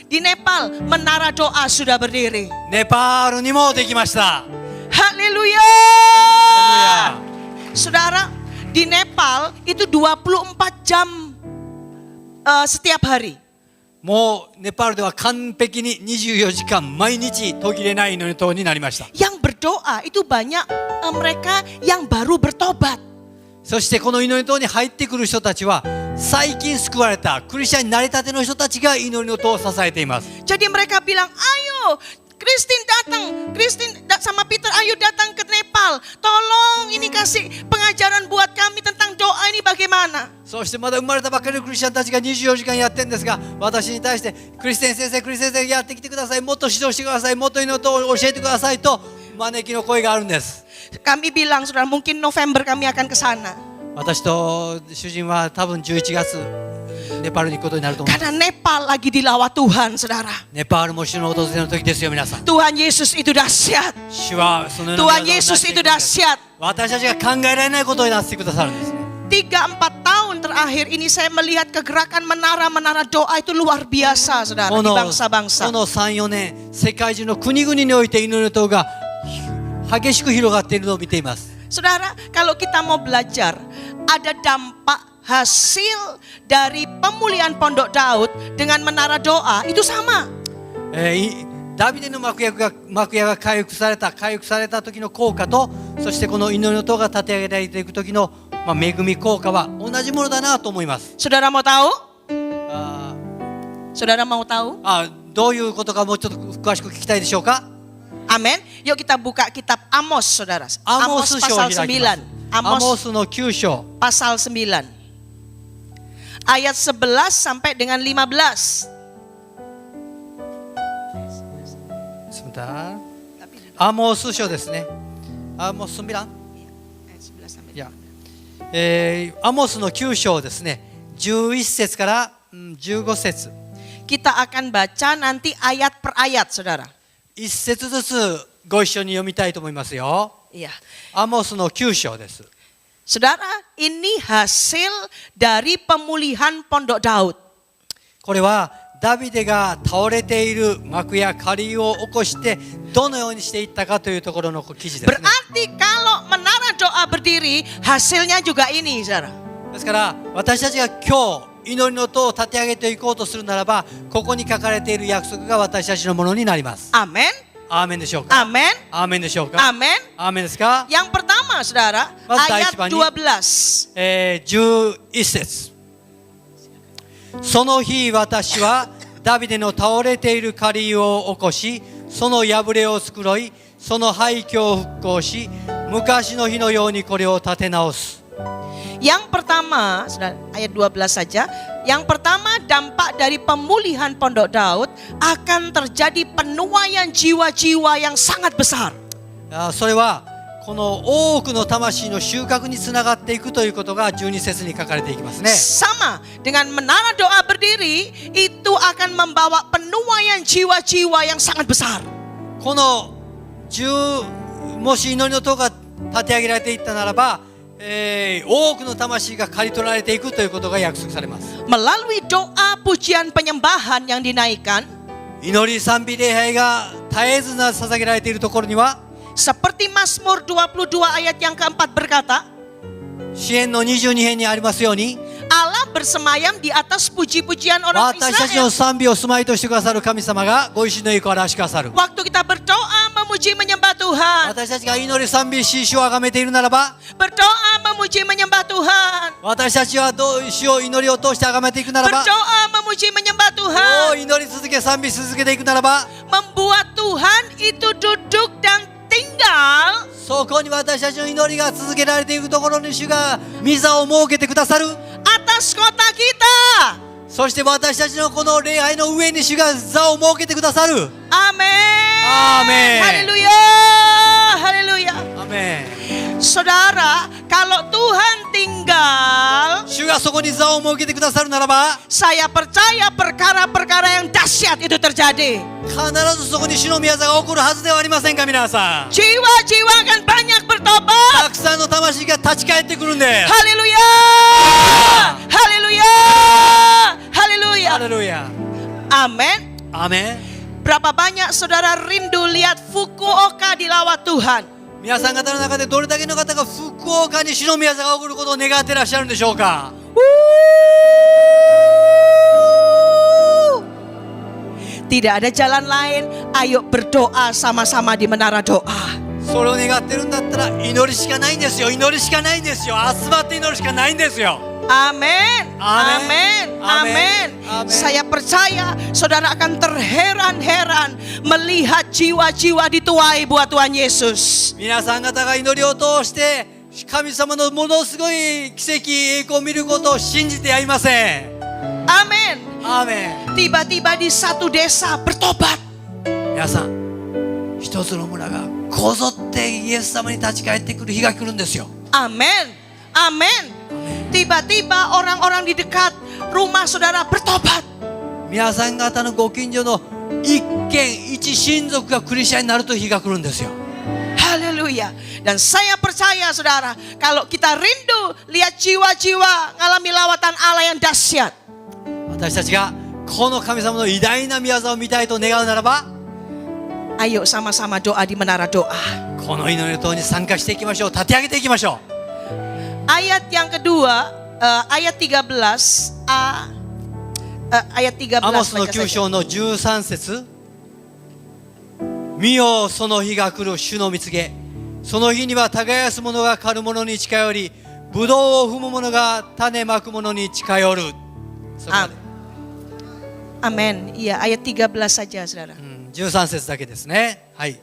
di Nepal menara doa sudah berdiri. ネパールにもできました。 Haleluya. Saudara, di Nepal itu 24 jam setiap hari. もうネパールでは完璧に24時間毎日途切れない祈り塔になりました。 Yang berdoa itu banyak mereka yang baru bertobat. そしてこの祈り塔に入ってくる人たちは最近救われたクリスチャンになりたての人たちが祈りの塔を支えています。 Jadi mereka bilang, ayo Christine datang, sama Peter, ayo datang ke Nepal. Tolong ini kasih pengajaran buat kami tentang doa ini bagaimana. そしてまだ生まれたばっかりのクリスチャンたちが24時間やってるんですが、私に対してクリステン先生やってきてください、もっと指導してください、もっと祈りの塔を教えてくださいと招きの声があるんです。 Kami bilang, saudara, mungkin November kami akan ke sana. 私と主人は多分11月ネパールに行くことになると思います。 Karena Nepal lagi dilawat Tuhan, saudara. ネパールも主の訪れの時ですよ、皆さん。 Tuhan Yesus itu dahsyat. 主はそのような Tuhan Yesus itu dahsyat. 私たちが考えられないことになってくださるんですね。 3-4 tahun terakhir ini saya melihat kegerakan menara-menara doa itu luar biasa, saudara, こ di の bangsa-bangsa. 3、4年、世界中の国々において祈りの塔が激しく広がっているのを見ています。 Saudara, kalau kita mau belajar, ada dampak hasil dari pemulihan Pondok Daud dengan menara doa itu sama. ダビデの幕屋が回復された時の効果と、そしてこの祈りの塔が立て上げられていく時の、恵み効果は同じものだなと思います。 Saudara mau tahu? あ Saudara mau tahu? どういうことかもうちょっと詳しく聞きたいでしょうか。 Amin. Yuk kita buka kitab Amos, saudara. アモ Amos ス書を pasal 開きます。 9. アモ Amos スの9章 pasal 9. Ayat 11 sampai dengan 15. sebentar アモス書ですね。アモス9 Ayat 11 sampai いや、アモスの9章ですね。11節から15節。 Kita akan baca nanti ayat per ayat, saudara. 1節ずつご一緒に読みたいと思いますよ。 Iya. アモスの9章です。 Saudara, ini hasil dari pemulihan Pondok Daud. これはダビデが倒れている幕や仮居を起こしてどのようにしていったかというところの記事ですね。 Berarti kalau menara doa berdiri, hasilnya juga ini, saudara. ですから私たちが今日祈りの塔を立て上げていこうとするならば、ここに書かれている約束が私たちのものになります。 Amin. アーメンでしょうか。 Amin. アーメンでしょうか。 Amin. アーメンですか。 Yang pertama, saudara, Mas, ayat Taisibani. 12. 11節。その日私はダビデの倒れている仮居を起こし、その破れを繕い、その廃墟を復興し、昔の日のようにこれを立て直す。 Yang pertama, saudara, ayat 12 saja. Yang pertama, dampak dari pemulihan Pondok Daud akan terjadi penuaian jiwa-jiwa yang sangat besar. それはこの多くの魂の収穫につながっていくということが12節に書かれていきますね。 Sama dengan menara doa berdiri, itu akan membawa penuaian jiwa-jiwa yang sangat besar. このもし祈りの塔が立て上げられていったならば、多くの魂が刈り取られていくということが約束されます。 Melalui doa pujian penyembahan yang dinaikkan, 祈り賛美礼拝が絶えずな捧げられているところには、 seperti Mazmur 22 ayat yang keempat berkata, 詩篇の22編にありますように、 Allah bersemayam di atas puji-pujian orang 私たちの Israel. 賛美を住まいとしてくださる神様がご一緒の栄光を表してくださる。 Waktu kita berdoa memuji menyembah Tuhan, 私たちが祈り賛美し主を崇めているならば、 berdoa memuji menyembah Tuhan, 私たちは主を祈りを通して崇めていくならば、 berdoa memuji menyembah Tuhan, 祈り続け賛美続けていくならば、 membuat Tuhan itu duduk dan tinggal そこに私たちの祈りが続けられていくところに主が御座を設けてくださる。 atas kota kita. そして私たちのこの礼拝の上に主が座を設けてくださる。 Amin. Amin. Haleluya. Haleluya. アメン。 Saudara, kalau Tuhan tinggal, 主がそこに座を設けてくださるならば、 saya percaya perkara-perkara yang dahsyat itu terjadi. 必ずそこに主の宮座が起こるはずではありませんか、皆さん。 Jiwa-jiwa akan banyak た bertobat. くさんの魂が立ち返ってくるんです。 Haleluya. Haleluya. Amin. アーメン。 Berapa banyak saudara rindu lihat Fukuoka dilawat Tuhan? 皆さん方の中でどれだけの方が福岡に主の宮座が起こることを願ってらっしゃるんでしょうか。 Tidak ada jalan lain. Ayo berdoa sama-sama di menara doa. それを願ってるんだったら祈りしかないんですよ。祈りしかないんですよ。集まって祈るしかないんですよ。 Amin. Amin. Amin. Amin. Amin. Saya percaya saudara akan terheran-heran melihat jiwa-jiwa dituai buat Tuhan Yesus. 皆さん方が祈りを通して神様のものすごい奇跡栄光を見ることを信じてやりません。 Amin. アーメン。 Tiba-tiba di satu desa bertobat. 皆さん、一つの村がこぞってイエス様に立ち返ってくる日が来るんですよ。 Amin. Amin. Tiba-tiba orang-orang di dekat rumah saudara bertobat. 皆さん方のご近所の一軒一親族がクリスチャンになるという日が来るんですよ。 Haleluya. Dan saya percaya saudara, kalau kita rindu lihat jiwa-jiwa ngalami lawatan Allah yang dahsyat. 私たちがこの神様の偉大な宮座を見たいと願うならば、 Ayo sama-sama doa di menara doa. この祈りの塔に参加していきましょう。立て上げていきましょう。 Ayat yang kedua, ayat 13a, ayat 13. アモスの baca 9 saja. 章の13節。見よその日が来る主の見告げ。その日には耕す者が刈る者に近寄り、ブドウを踏む者が種まく者に近寄る。それまで Amin. Iya, ayat 13 saja saudara. 13節だけですね。はい。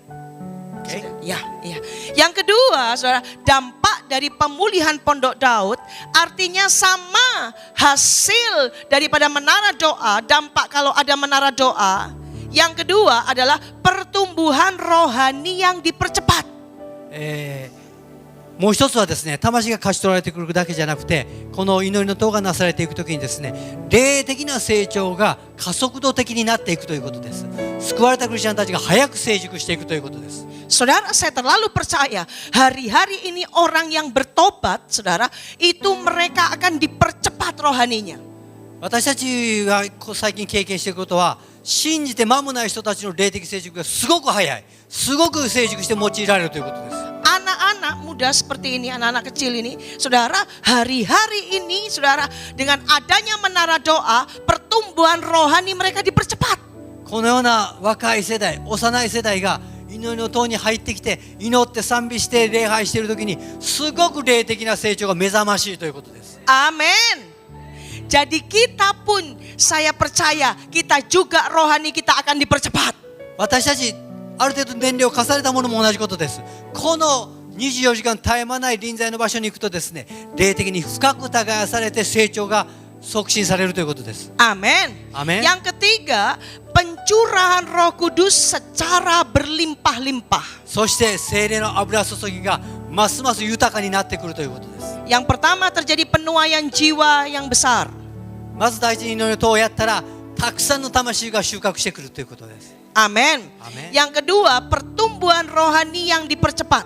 Okay. Ya, ya. Yang kedua, saudara, dampak dari pemulihan Pondok Daud artinya sama hasil daripada menara doa. Dampak kalau ada menara doa. Yang kedua adalah pertumbuhan rohani yang dipercepat. もう一つはですね、魂が勝ち取られてくるだけじゃなくて、この祈りの塔がなされていくときにですね、霊的な成長が加速度的になっていくということです。救われたクリスチャンたちが早く成熟していくということです。 Saudara, saya terlalu percaya hari-hari ini orang yang bertobat, saudara, itu mereka akan dipercepat rohaninya. 私たちが最近経験していることは、信じて間もない人たちの霊的成熟がすごく早い、すごく成熟して用いられるということです。 Anak-anak muda seperti ini, anak-anak kecil ini, saudara, hari-hari ini, saudara, dengan adanya menara doa, pertumbuhan rohani mereka dipercepat. このような若い世代、幼い世代が祈りの塔に入ってきて、祈って賛美して礼拝しているときに、すごく霊的な成長が目覚ましいということです。 Amin. Jadi kita pun, saya percaya, kita juga rohani kita akan dipercepat. 私たちある程度年齢を重ねたものも同じことです。この24時間絶え間ない臨在の場所に行くとですね、霊的に深く耕されて成長が促進されるということです。 Amin. Amin. Yang ketiga, pencurahan Roh Kudus secara berlimpah-limpah. そして聖霊の油注ぎがますます豊かになってくるということです。 Yang pertama terjadi penuaian jiwa yang besar. まず第一に祈りの塔をやったら、たくさんの魂が収穫してくるということです。 Amin. Amin. Yang kedua, pertumbuhan rohani yang dipercepat.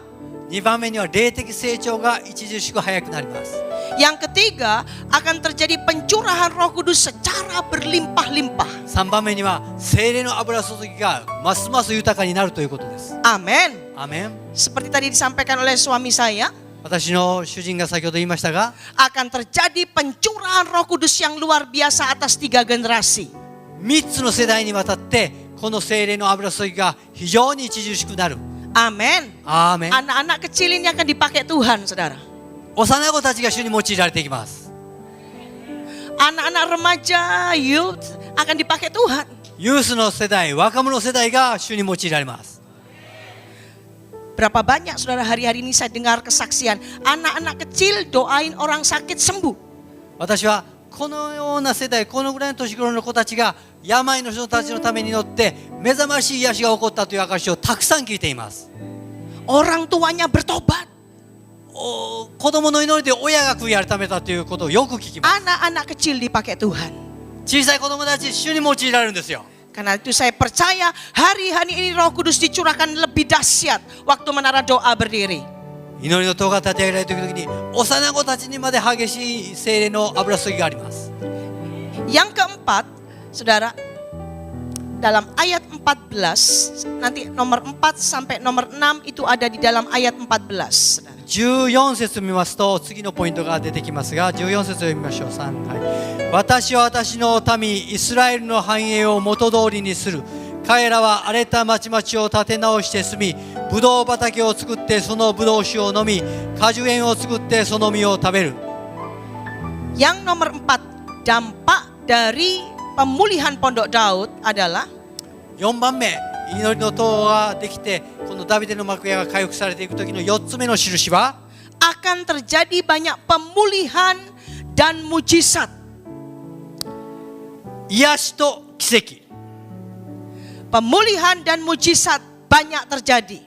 2番目には霊的成長が著しく早くなります。 Yang ketiga, akan terjadi pencurahan Roh Kudus secara berlimpah-limpah. 3番目には聖霊の油注ぎがますます豊かになるということです。 Amin. アーメン。 Seperti tadi disampaikan oleh suami saya, 私の主人が先ほど言いましたが、 akan terjadi pencurahan Roh Kudus yang luar biasa atas 3 generasi. 3つの世代にわたってこの聖霊の油注ぎが非常に著しくなる。 Amin. アーメン。 Anak-anak kecil ini akan dipakai Tuhan, saudara. 幼い子たちが主に用いられていきます。 Anak-anak remaja, youth akan dipakai Tuhan. ユースの世代、若者世代が主に用いられます。 Berapa banyak saudara hari-hari ini saya dengar kesaksian anak-anak kecil doain orang sakit sembuh. 私はこのような世代、このぐらいの年頃の子たちが病の人たちのために祈って目覚ましい癒しが起こったという証をたくさん聞いています。 Orang tuanya bertobat. 子供の祈りで親が悔い改めたということをよく聞きます。 Anak-anak kecil dipakai Tuhan. 小さい子供たち主に用いられるんですよ。 Karena itu saya percaya hari-hari ini Roh Kudus dicurahkan lebih dahsyat waktu menara doa berdiri. 祈りの塔が立て上げられている時に幼子たちにまで激しい聖霊の油注ぎがあります。 Yang keempat, saudara, dalam ayat 14, nanti nomor 4 sampai nomor 6 itu ada di dalam ayat 14. Saudara. 14節見ますと次のポイントが出てきますが、14節を読みましょう。3、はい、私は私の民イスラエルの繁栄を元通りにする。彼らは荒れた町々を立て直して住み、ブドウ畑を作ってそのブドウ酒を飲み、果樹園を作ってその実を食べる。 Yang nomor 4, dampak dari pemulihan Pondok Daud adalah 4番目、祈りの塔ができてこのダビデの幕屋が回復されていく時の4つ目の印は、 akan terjadi banyak pemulihan dan mujizat. 癒しと奇跡。 Pemulihan dan mujizat banyak terjadi.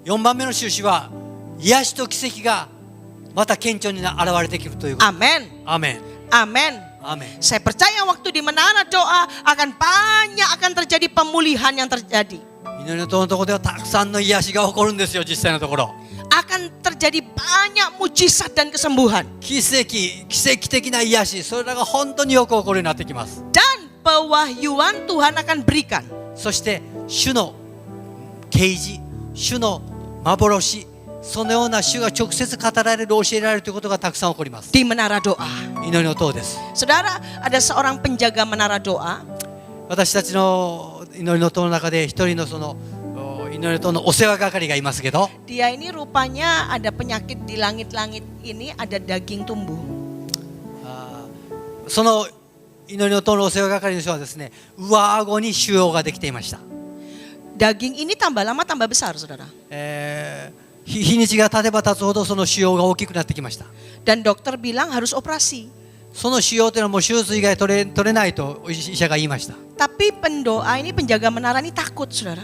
4番目の印は癒しと奇跡がまた顕著に現れてくるということ。 Amin. アーメン。 Amin. アーメン。 Saya percaya waktu di menara doa akan terjadi pemulihan yang terjadi. 祈りの塔のところではたくさんの癒しが起こるんですよ、実際のところ。 Akan terjadi banyak mujizat dan kesembuhan. 奇跡的な癒し、それらが本当によく起こるようになってきます。 Dan pewahyuan Tuhan akan berikan. そして主の啓示、主の幻、そのような主が直接語られる、教えられるということがたくさん起こります。 Di menara doa. 祈りの塔です。 Saudara, ada seorang penjaga menara doa. 私たちの祈りの塔の中で一人のその祈りの塔のお世話係がいますけど、 Dia ini rupanya ada penyakit di langit-langit ini, ada daging tumbuh. その祈りの塔のお世話係の人はですね、上顎に腫瘍ができていました。 Daging ini tambah lama tambah besar, saudara. 日にちが経てば経つほどその腫瘍が大きくなってきました。 Dan dokter bilang harus operasi. その腫瘍というのはもう手術以外取れないと医者が言いました。 Tapi pendoa ini, penjaga menara ini takut, saudara.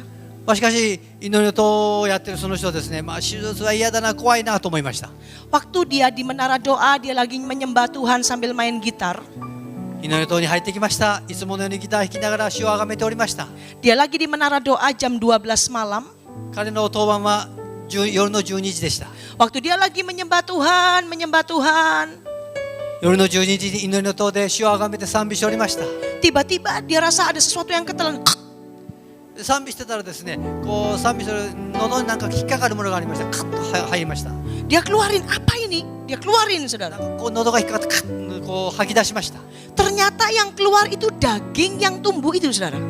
しかし祈りの塔をやってるその人はですね、手術は嫌だな、怖いなと思いました。 Waktu dia di menara doa, dia lagi menyembah Tuhan sambil main gitar. 祈りの塔に入ってきました。いつものようにギター弾きながら主をあがめておりました。 Dia lagi di menara doa jam 12 malam. 彼の当番は夜の12時でした。 Waktu dia lagi menyembah Tuhan, 夜の12時に祈りの塔で主をあがめて賛美しておりました。 tiba-tiba dia rasa ada sesuatu yang ketelan. 賛美してたらですね、こう賛美する喉になんか引っかかるものがありました。カッと入りました。 Dia keluarin, apa ini? Dia keluarin, saudara. こう喉が引っかかってカッとこう吐き出しました。 Ternyata yang keluar itu daging yang tumbuh itu, saudara.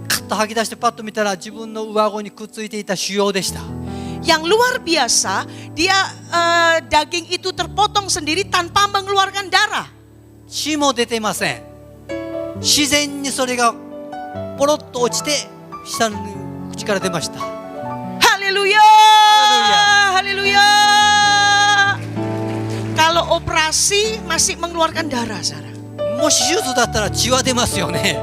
カッと吐き出してパッと見たら自分の上顎にくっついていた腫瘍でした。 Yang luar biasa, dia daging itu terpotong sendiri tanpa mengeluarkan darah. 血も出ていません。自然にそれがポロッと落ちて下の口から出ました。 Haleluya. Haleluya. Kalau operasi masih mengeluarkan darah, saudara. もし手術だったら血は出ますよね。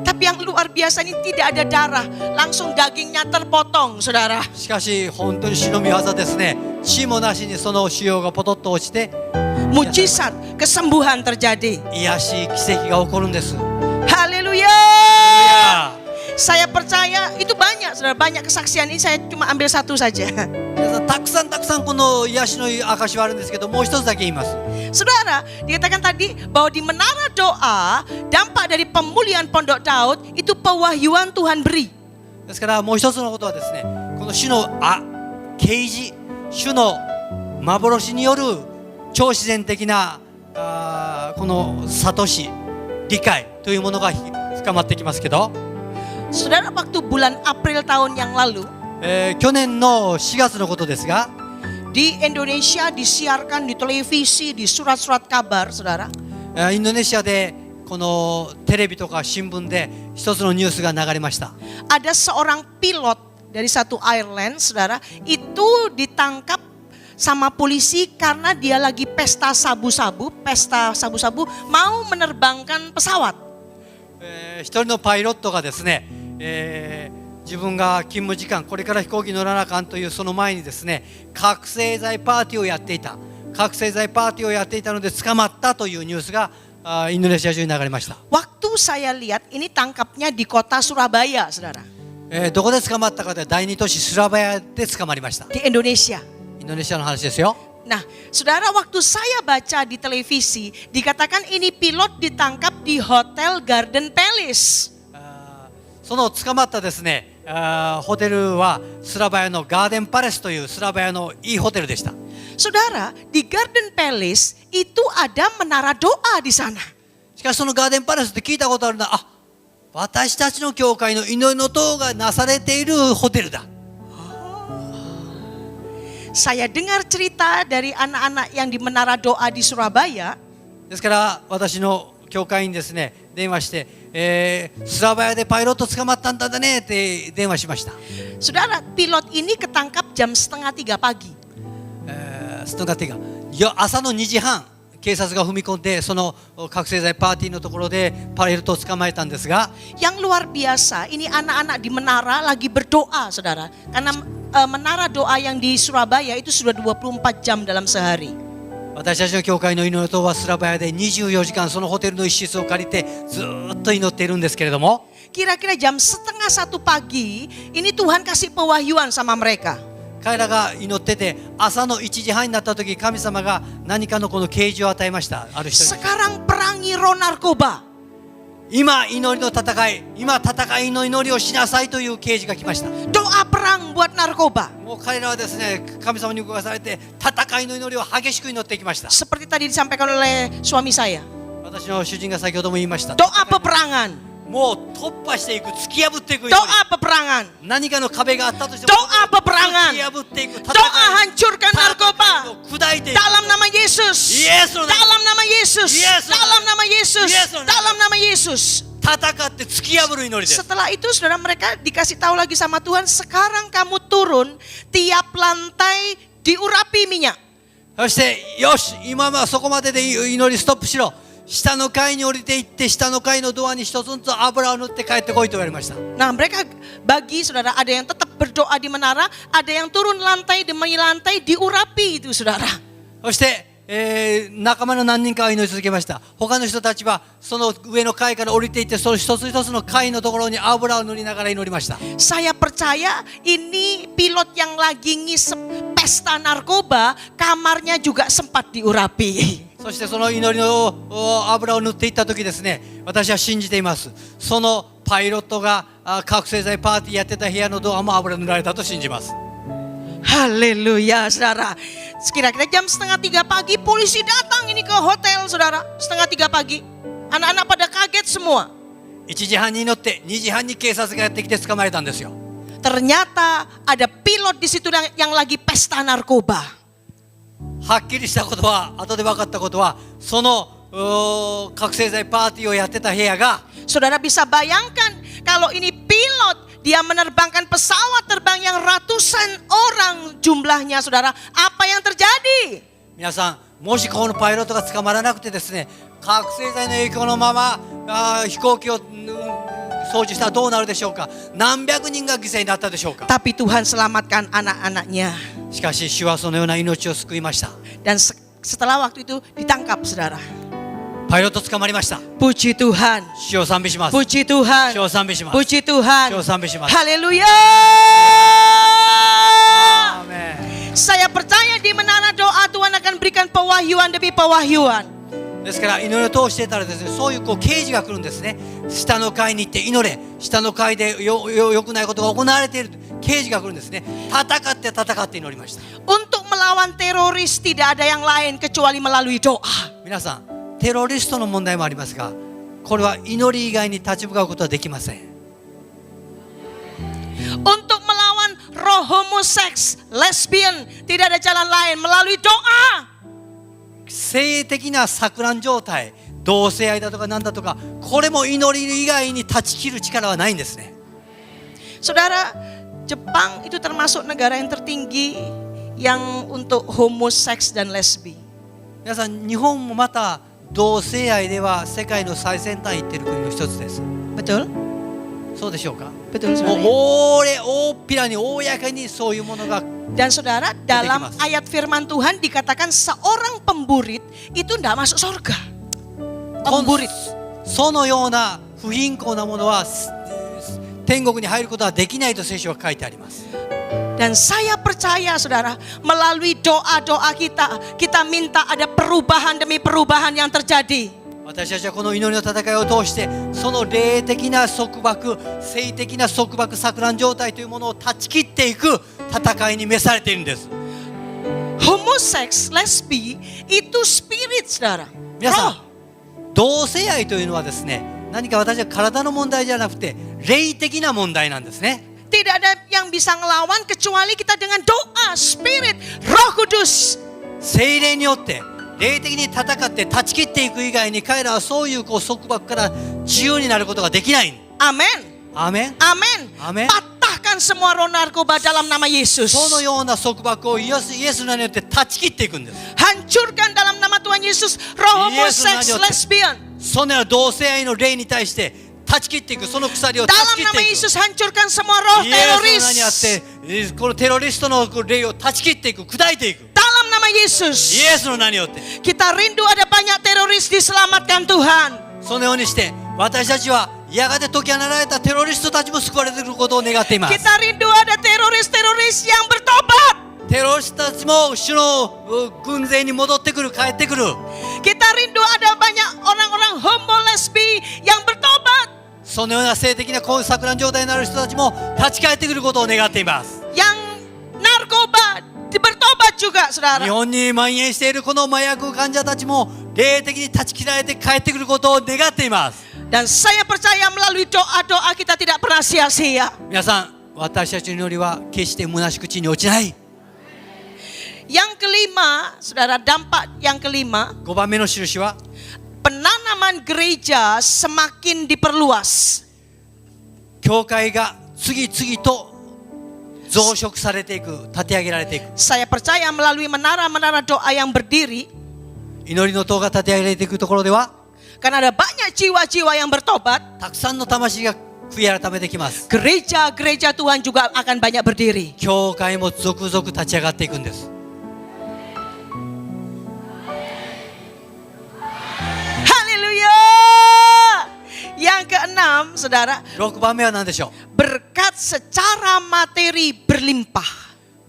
Tapi yang luar biasa ini tidak ada darah, langsung dagingnya terpotong, saudara. しかし本当に主の御業ですね。血もなしにその腫瘍がポトッと落ちて Mujizat, kesembuhan terjadi. 癒し奇跡が起こるんです。 Haleluya. Saya percaya itu banyak, saudara, banyak kesaksian ini. Saya cuma ambil satu saja. 皆さんたくさんこの癒しの証はあるんですけど、もう一つだけ言います。 Saudara, dikatakan tadi bahwa di menara doa, dampak dari pemulihan Pondok Daud itu pewahyuan Tuhan beri. ですからもう一つのことはですね、この主の啓示、主の幻による超自然的なこの悟し、理解というものが深まってきますけど、 Saudara, waktu bulan April tahun yang lalu, 去年の4月のことですが、 di Indonesia disiarkan di televisi, di surat-surat kabar, saudara. インドネシアでこのテレビとか新聞で一つのニュースが流れました。 Ada seorang pilot dari satu airline, saudara, itu ditangkap sama polisi karena dia lagi pesta sabu-sabu, mau menerbangkan pesawat. 一人のパイロットがですね、自分が勤務時間、これから飛行機乗らなあかんというその前にですね、覚醒剤パーティーをやっていたので捕まったというニュースがインドネシア中に流れました。 Waktu saya lihat ini tangkapnya di kota Surabaya, saudara. どこで捕まったかで第二都市スラバヤで捕まりました。 Di Indonesia. インドネシアの話ですよ。 Nah, saudara, waktu saya baca di televisi, dikatakan ini pilot ditangkap di Hotel Garden Palace. その捕まったですね、ホテルはスラバヤのガーデンパレスというスラバヤのいいホテルでした。 Saudara, di Garden Palace itu ada menara doa di sana. しかしそのガーデンパレスって聞いたことあるな。あ、私たちの教会の祈りの塔がなされているホテルだ。 Saya dengar cerita dari anak-anak yang di menara doa di Surabaya. ですから私の教会にですね電話して、スラバヤでパイロット捕まったんだねって電話しました。 Saudara, pilot ini ketangkap jam 2:30 pagi. ストガティが朝の2時半警察が踏み込んでその覚醒剤パーティーのところでパイロットを捕まえたんですが、 Yang luar biasa, ini anak-anak di menara lagi berdoa, saudara. Karena menara doa yang di Surabaya itu sudah 24 jam dalam sehari. 私たちの教会の祈りの塔はスラバヤで24時間そのホテルの一室を借りてずっと祈っているんですけれども、 Kira-kira jam 1:30 pagi, ini Tuhan kasih pewahyuan sama mereka. 彼らが祈ってて朝の1時半になった時神様が何かのこの啓示を与えました。ある人に Sekarang perangi roh narkoba. 今祈りの戦い、今戦いの祈りをしなさいという啓示が来ました。 Doa perang buat narkoba. もう彼らはですね神様に動かされて戦いの祈りを激しく祈っていきました。 Seperti tadi disampaikan oleh suami saya. 私の主人が先ほども言いました。 Doa peperangan. もう突破していく、突き破っていく祈り。 Doa peperangan. 何かの壁があったとしても Doa peperangan. 突き破っていく。 Doa hancurkan narkoba. 砕いていく。 Dalam nama Yesus. Yesus. Dalam nama Yesus. Yesus. Dalam nama Yesus. Yesus. Dalam nama Yesus. 戦って突き破る祈りです。 Setelah itu saudara mereka dikasih tahu lagi sama Tuhan, sekarang kamu turun tiap lantai diurapi minyak. そしてよし、今はそこまでで祈りストップしろ。下の階に降りていって下の階のドアに一つずつ油を塗って帰ってこいと言われました。 Nah mereka bagi saudara, ada yang tetap berdoa di menara, ada yang turun lantai demi lantai diurapi itu saudara. そして、仲間の何人かは祈り続けました。他の人たちはその上の階から降りていってその一つ一つの階のところに油を塗りながら祈りました。 Saya percaya ini pilot yang lagi ngisep pesta narkoba, kamarnya juga sempat diurapi. そしてその祈りの油を塗っていった時ですね、私は信じています。そのパイロットが覚醒剤パーティーやってた部屋のドアも油塗られたと信じます。 Haleluya saudara. Kira-kira jam 2:30 pagi polisi datang ini ke hotel saudara. 2:30 pagi. Anak-anak pada kaget semua. 1時半に祈って2時半に警察がやってきて捕まえたんですよ。 Ternyata ada pilot di situ yang lagi pesta narkoba. はっきりしたことは後で分かったことはその覚醒剤パーティーをやってた部屋が Saudara bisa bayangkan kalau ini pilot, dia menerbangkan pesawat terbang yang ratusan orang jumlahnya saudara. Apa yang terjadi? 皆さんもしこのパイロットが捕まらなくてですね覚醒剤の影響のまま飛行機を操縦したらどうなるでしょうか。何百人が犠牲になったでしょうか。 Tapi Tuhan selamatkan anak-anaknya. しかし主はそのような命を救いました。 Dan setelah waktu itu ditangkap saudara. パイロット捕まりました。 Puji Tuhan. 主を賛美します。 Puji Tuhan. 主を賛美します。 Puji Tuhan. 主を賛美します。 Haleluya. Amin. Saya percaya di menara doa Tuhan akan berikan pewahyuan demi pewahyuan. ですから祈りを通していたらですね、そういう啓示が来るんですね。下の階に行って祈れ、下の階でよくないことが行われている啓示が来るんですね。戦って祈りました。 Untuk melawan teroris tidak ada yang lain kecuali melalui doa. 皆さん、テロリストの問題もありますが、これは祈り以外に立ち向かうことはできません。 Untuk melawan roh homoseks, lesbian, tidak ada jalan lain melalui doa. 性的な錯乱状態、同性愛だとかなんだとか、これも祈り以外に断ち切る力はないんですね。 Saudara, Jepang itu termasuk negara yang tertinggi yang untuk homoseks dan lesbi. 皆さん、日本もまた同性愛では世界の最先端行っている国の一つです。 Betul? そうでしょうか。 Betul もう saudara. 大っぴらに公にそういうものが Dan saudara, dalam ayat firman Tuhan dikatakan seorang pemburit itu tidak masuk surga. Pemburit. そのような不貧困なものは天国に入ることはできないと聖書は書いてあります。 Dan saya percaya saudara, melalui doa-doa kita minta ada perubahan demi perubahan yang terjadi. 私たちはこの祈りの戦いを通して、その霊的な束縛、性的な束縛、錯乱状態というものを断ち切っていく戦いに召されているんです。Homoseks, lesbi itu spirit, saudara. 皆さん、 Roh. 同性愛というのはですね、何か私は体の問題じゃなくて霊的な問題なんですね。 Tidak ada yang bisa ngelawan kecuali kita dengan doa, spirit, Roh Kudus. 聖霊によって霊的に戦って断ち切っていく以外に、彼らはそういう束縛から自由になることができない。 Amin. アーメン。 Amin. Amin. Patahkan semua roh narkoba dalam nama Yesus. そのような束縛をイエスの名によって断ち切っていくんです。 Hancurkan dalam nama Tuhan Yesus roh Yesus homoseks, nanya- lesbian. そのような同性愛の霊に対して断ち切っていく、その鎖を断 Dalam ち切っ nama ていく。 Yesus hancurkan semua roh イエスの名にあっ teroris. て、このテロリストの霊を断ち切っていく、砕いていく。 Dalam nama イ Yesus. エスの名によって。 Kita rindu ada banyak teroris diselamatkan Tuhan. そのようにして私たちはやがて解き放られたテロリストたちも救われていることを願っています。 Kita rindu ada teroris-teroris yang bertobat. テロリストたちも主の軍勢に戻ってくる、帰ってくる。 Kita rindu ada banyak orang-orang homo lesbi yang bertobat. そのような性的なこういう錯乱状態になる人たちも立ち返ってくることを願っています。 Yang narkoba bertobat juga, 日 saudara. 本に蔓延しているこの麻薬患者たちも霊的に断ち切られて帰ってくることを願っています。 Dan saya percaya melalui doa-doa kita tidak pernah sia-sia. 皆さん、私たちの祈りは決して虚しく地に落ちない。 Yang kelima, saudara, dampak yang kelima, 5番目の印は penanaman gereja semakin diperluas. 教会が次々と増殖されていく、立て上げられていく。 Saya percaya melalui menara-menara doa yang berdiri, 祈りの塔が立て上げられていくところでは karena ada banyak jiwa-jiwa yang bertobat, たくさんの魂が悔い改めてきます。 gereja-gereja Tuhan juga akan banyak berdiri. 教会も続々立ち上がっていくんです。 Haleluya. Yang keenam, saudara, 6番目は何でしょ berkat secara materi berlimpah.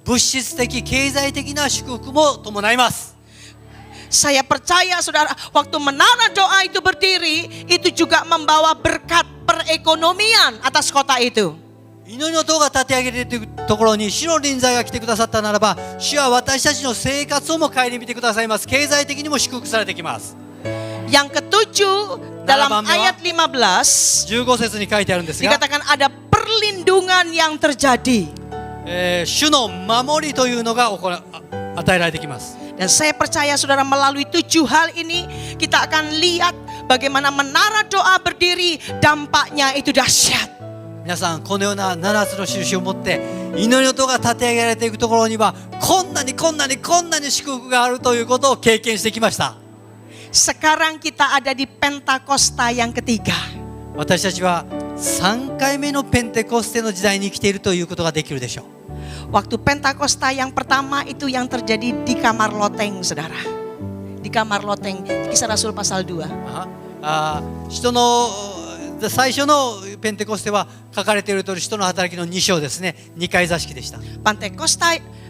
う。物質的経済的な祝福も伴います。 Saya percaya, saudara, waktu menara doa itu berdiri, itu juga membawa berkat perekonomian atas kota itu. 祈りの塔が立て上げられているところに主の臨在が来てくださったならば、主は私たちの生活をも顧みてくださいます。経済的にも祝福されてきます。 Yang ketujuh, dalam ayat 15, 15節に書いてあるんですが、 dikatakan ada perlindungan yang terjadi. 主の守りというのが与えられてきます。 Dan saya percaya, saudara, melalui 7 hal ini kita akan lihat bagaimana menara doa berdiri, dampaknya itu dahsyat. 皆さん、このような7つの印を持って祈りの塔が立て上げられていくところには、こんなに祝福があるということを経験してきました。 Sekarang kita ada di Pentakosta yang ketiga. 私たちは3回目のペンテコステの時代に生きているということができるでしょう。 Waktu Pentakosta yang pertama itu yang terjadi di kamar loteng, saudara. Di kamar loteng, Kisah Rasul pasal 2. 人の最初のペンテコステは書かれている通り、人の働きの2章ですね。2階座敷でした。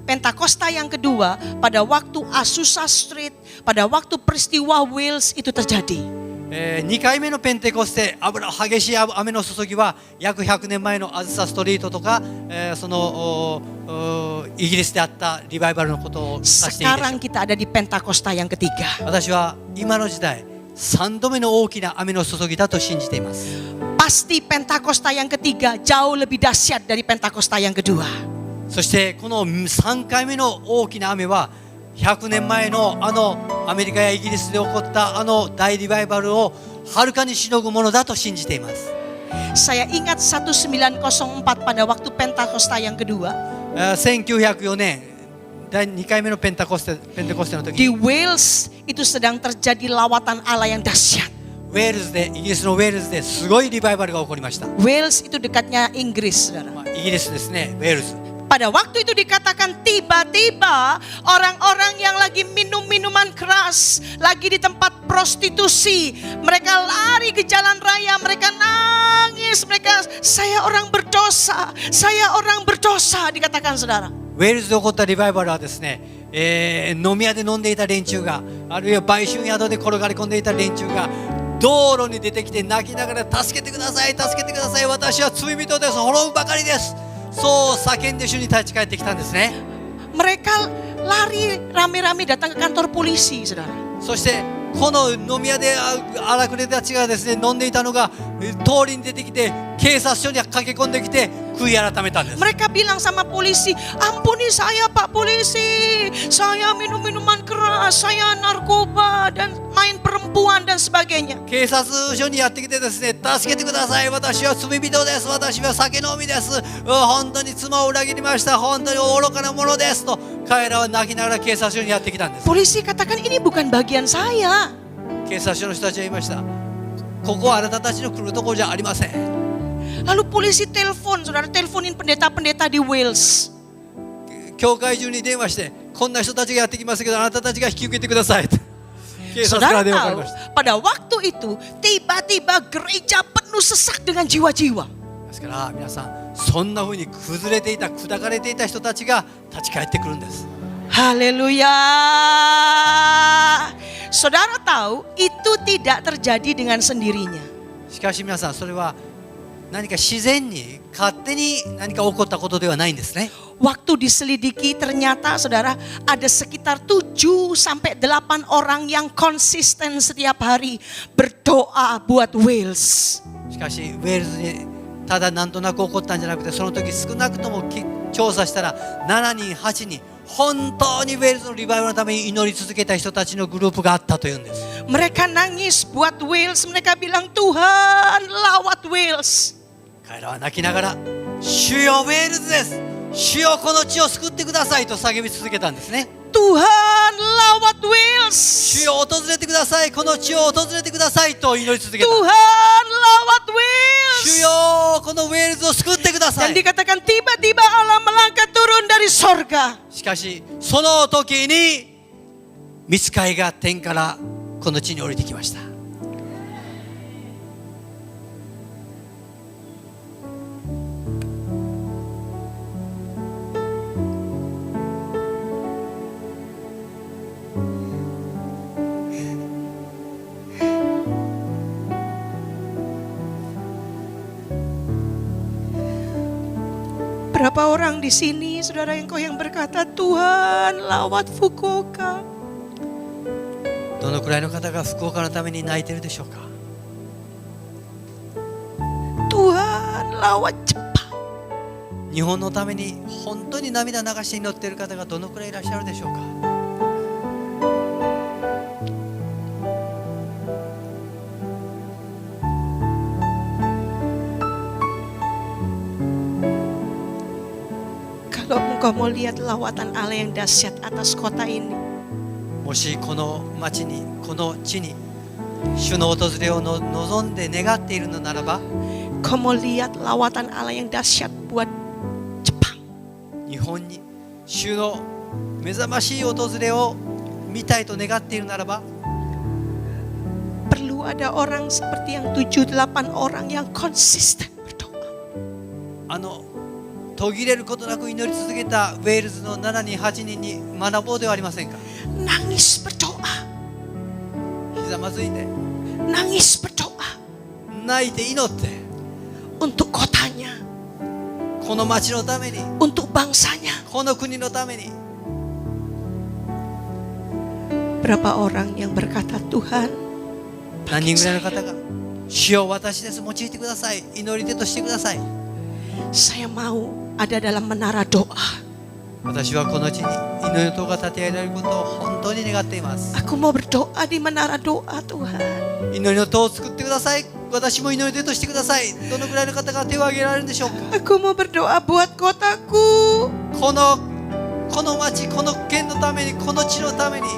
Pentakosta yang kedua, pada waktu Azusa Street, pada waktu peristiwa Wales itu terjadi. 2回目のペンテコステ、激しい雨の注ぎは約100年前のアズサストリートとか、そのイギリスであったリバイバルのことを指しているでしょう。 Sekarang kita ada di Pentakosta yang ketiga. 私は今の時代3度目の大きな雨の注ぎだと信じています。 Pasti Pentakosta yang ketiga jauh lebih dahsyat dari Pentakosta yang kedua. そしてこの3回目の大きな雨は100年前のアメリカやイギリスで起こった大リバイバルをはるかにしのぐものだと信じています。 Saya ingat 1904 pada waktu Pentakosta yang kedua. 1904年第2回目のペンテコステの時 Di Wales itu sedang terjadi lawatan Allah yang dahsyat. イギリスのウェールズですごいリバイバルが起こりました。 Wales itu dekatnya Inggris, saudara. イギリスですね、ウェールズ。 Pada waktu itu dikatakan tiba-tiba orang-orang yang lagi minum minuman keras, lagi di tempat prostitusi, mereka lari ke jalan raya, mereka nangis, saya orang berdosa, dikatakan, saudara. ウェールズで起こったリバイバルはですね、飲み屋で飲んでいた連中が、あるいは売春宿で転がり込んでいた連中が道路に出てきて泣きながら、助けてください、助けてください、私は罪人です、滅ぶばかりです、そう叫んで主に立ち返ってきたんですね。 Mereka lari rame-rame datang ke kantor polisi, saudara. そしてこの飲み屋で荒くれたちがですね、飲んでいたのが通りに出てきて警察署に駆け込んできて悔い改めたんです。 Mereka bilang sama polisi, ampuni saya Pak Polisi, saya minum minuman keras, saya narkoba dan main perempuan dan sebagainya. 警察署にやってきてですね、助けてください、私は罪人です、私は酒飲みです、本当に妻を裏切りました、本当に愚かなものですと彼らは泣きながら警察署にやってきたんです。 Polisi katakan ini bukan bagian saya. 警察署の人たちは言いました、ここはあなたたちの来るところじゃありません。 Lalu polisi telepon, saudara, teleponin pendeta-pendeta di Wales. 教会中に電話して、こんな人たちがやってきますけどあなたたちが引き受けてくださいと警察か Saudara ら電話かかり tahu, ました。 pada waktu itu tiba-tiba gereja penuh sesak dengan jiwa-jiwa. ですから皆さん、そんな風に崩れていた、砕かれていた人たちが立ち返ってくるんです。 Haleluya. Saudara tahu itu tidak terjadi dengan sendirinya. しかし皆さん、それは何か自然に勝手に何か起こったことではないんですね。 Waktu diselidiki ternyata saudara ada sekitar 7 sampai 8 orang yang konsisten setiap hari berdoa buat Wales. しかしウェールズにただなんとなく起こったんじゃなくて、その時少なくとも調査したら7人8人本当にウェールズのリバイバルのために祈り続けた人たちのグループがあったというんです。 Mereka nangis buat Wales, mereka bilang Tuhan lawat Wales. 彼らは泣きながら、主よウェールズです、主よこの地を救ってくださいと叫び続けたんですね。 Tuhan lawat Wales. 主よ訪れてください、この地を訪れてくださいと祈り続けた。 Tuhan lawat Wales. 主よこのウェールズを救ってくださ Dan い。 dikatakan tiba-tiba Allah melangkah turun dari sorga. しかしその時に御使いが天からこの地に降りてきました。 Berapa orang di sini, saudara yang berkata, Tuhan lawat Fukuoka. どのくらいの方が福岡のために泣いているでしょうか。 Tuhan lawat Jepang. 日本のために本当に涙流して祈っている方がどのくらいいらっしゃるでしょうか。 Kalau engkau mau lihat lawatan Allah yang dahsyat atas kota ini, もしこの町にこの地に主の訪れを望んで願っているのならば、 engkau mau lihat lawatan Allah yang dahsyat buat Jepang, 日本に主の目覚ましい訪れを見たいと願っているならば、 perlu ada orang seperti yang 7-8 orang yang konsisten berdoa. 途切れることなく祈り続けたウェールズの7人8人に学ぼうではありませんか。 Nangis berdoa, ひざまずいて nangis berdoa 泣いて祈って、 untuk kotanya, この町のために、 untuk bangsanya. この国のために。 Berapa orang yang berkata, Tuhan, 何人ぐらいの方が主よ私です、用いてください、祈り手としてください。 saya mau ada dalam menara doa. 私はこの地に祈りの塔が建てられることを本当に願っています。 Aku mau berdoa di menara doa, Tuhan. 祈りの塔を作ってください、私も祈り手としてください。どのくらいの方が手を挙げられるんでしょうか。 Aku mau berdoa buat kotaku. この町、この県のために、この地のために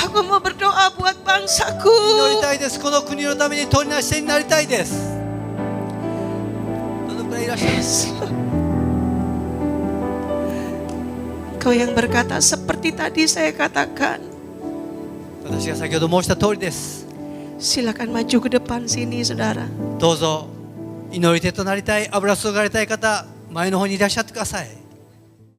Aku mau berdoa buat bangsaku. 祈りたいです。この国のために取りなし手になりたいです。どのくらいいらっしゃいます。 Kau yang berkata seperti tadi saya katakan, 私が先ほど申した通りです。 silakan maju ke depan sini, saudara. どうぞ祈り手となりたい、油注がれたい方、前の方にいらっしゃってください。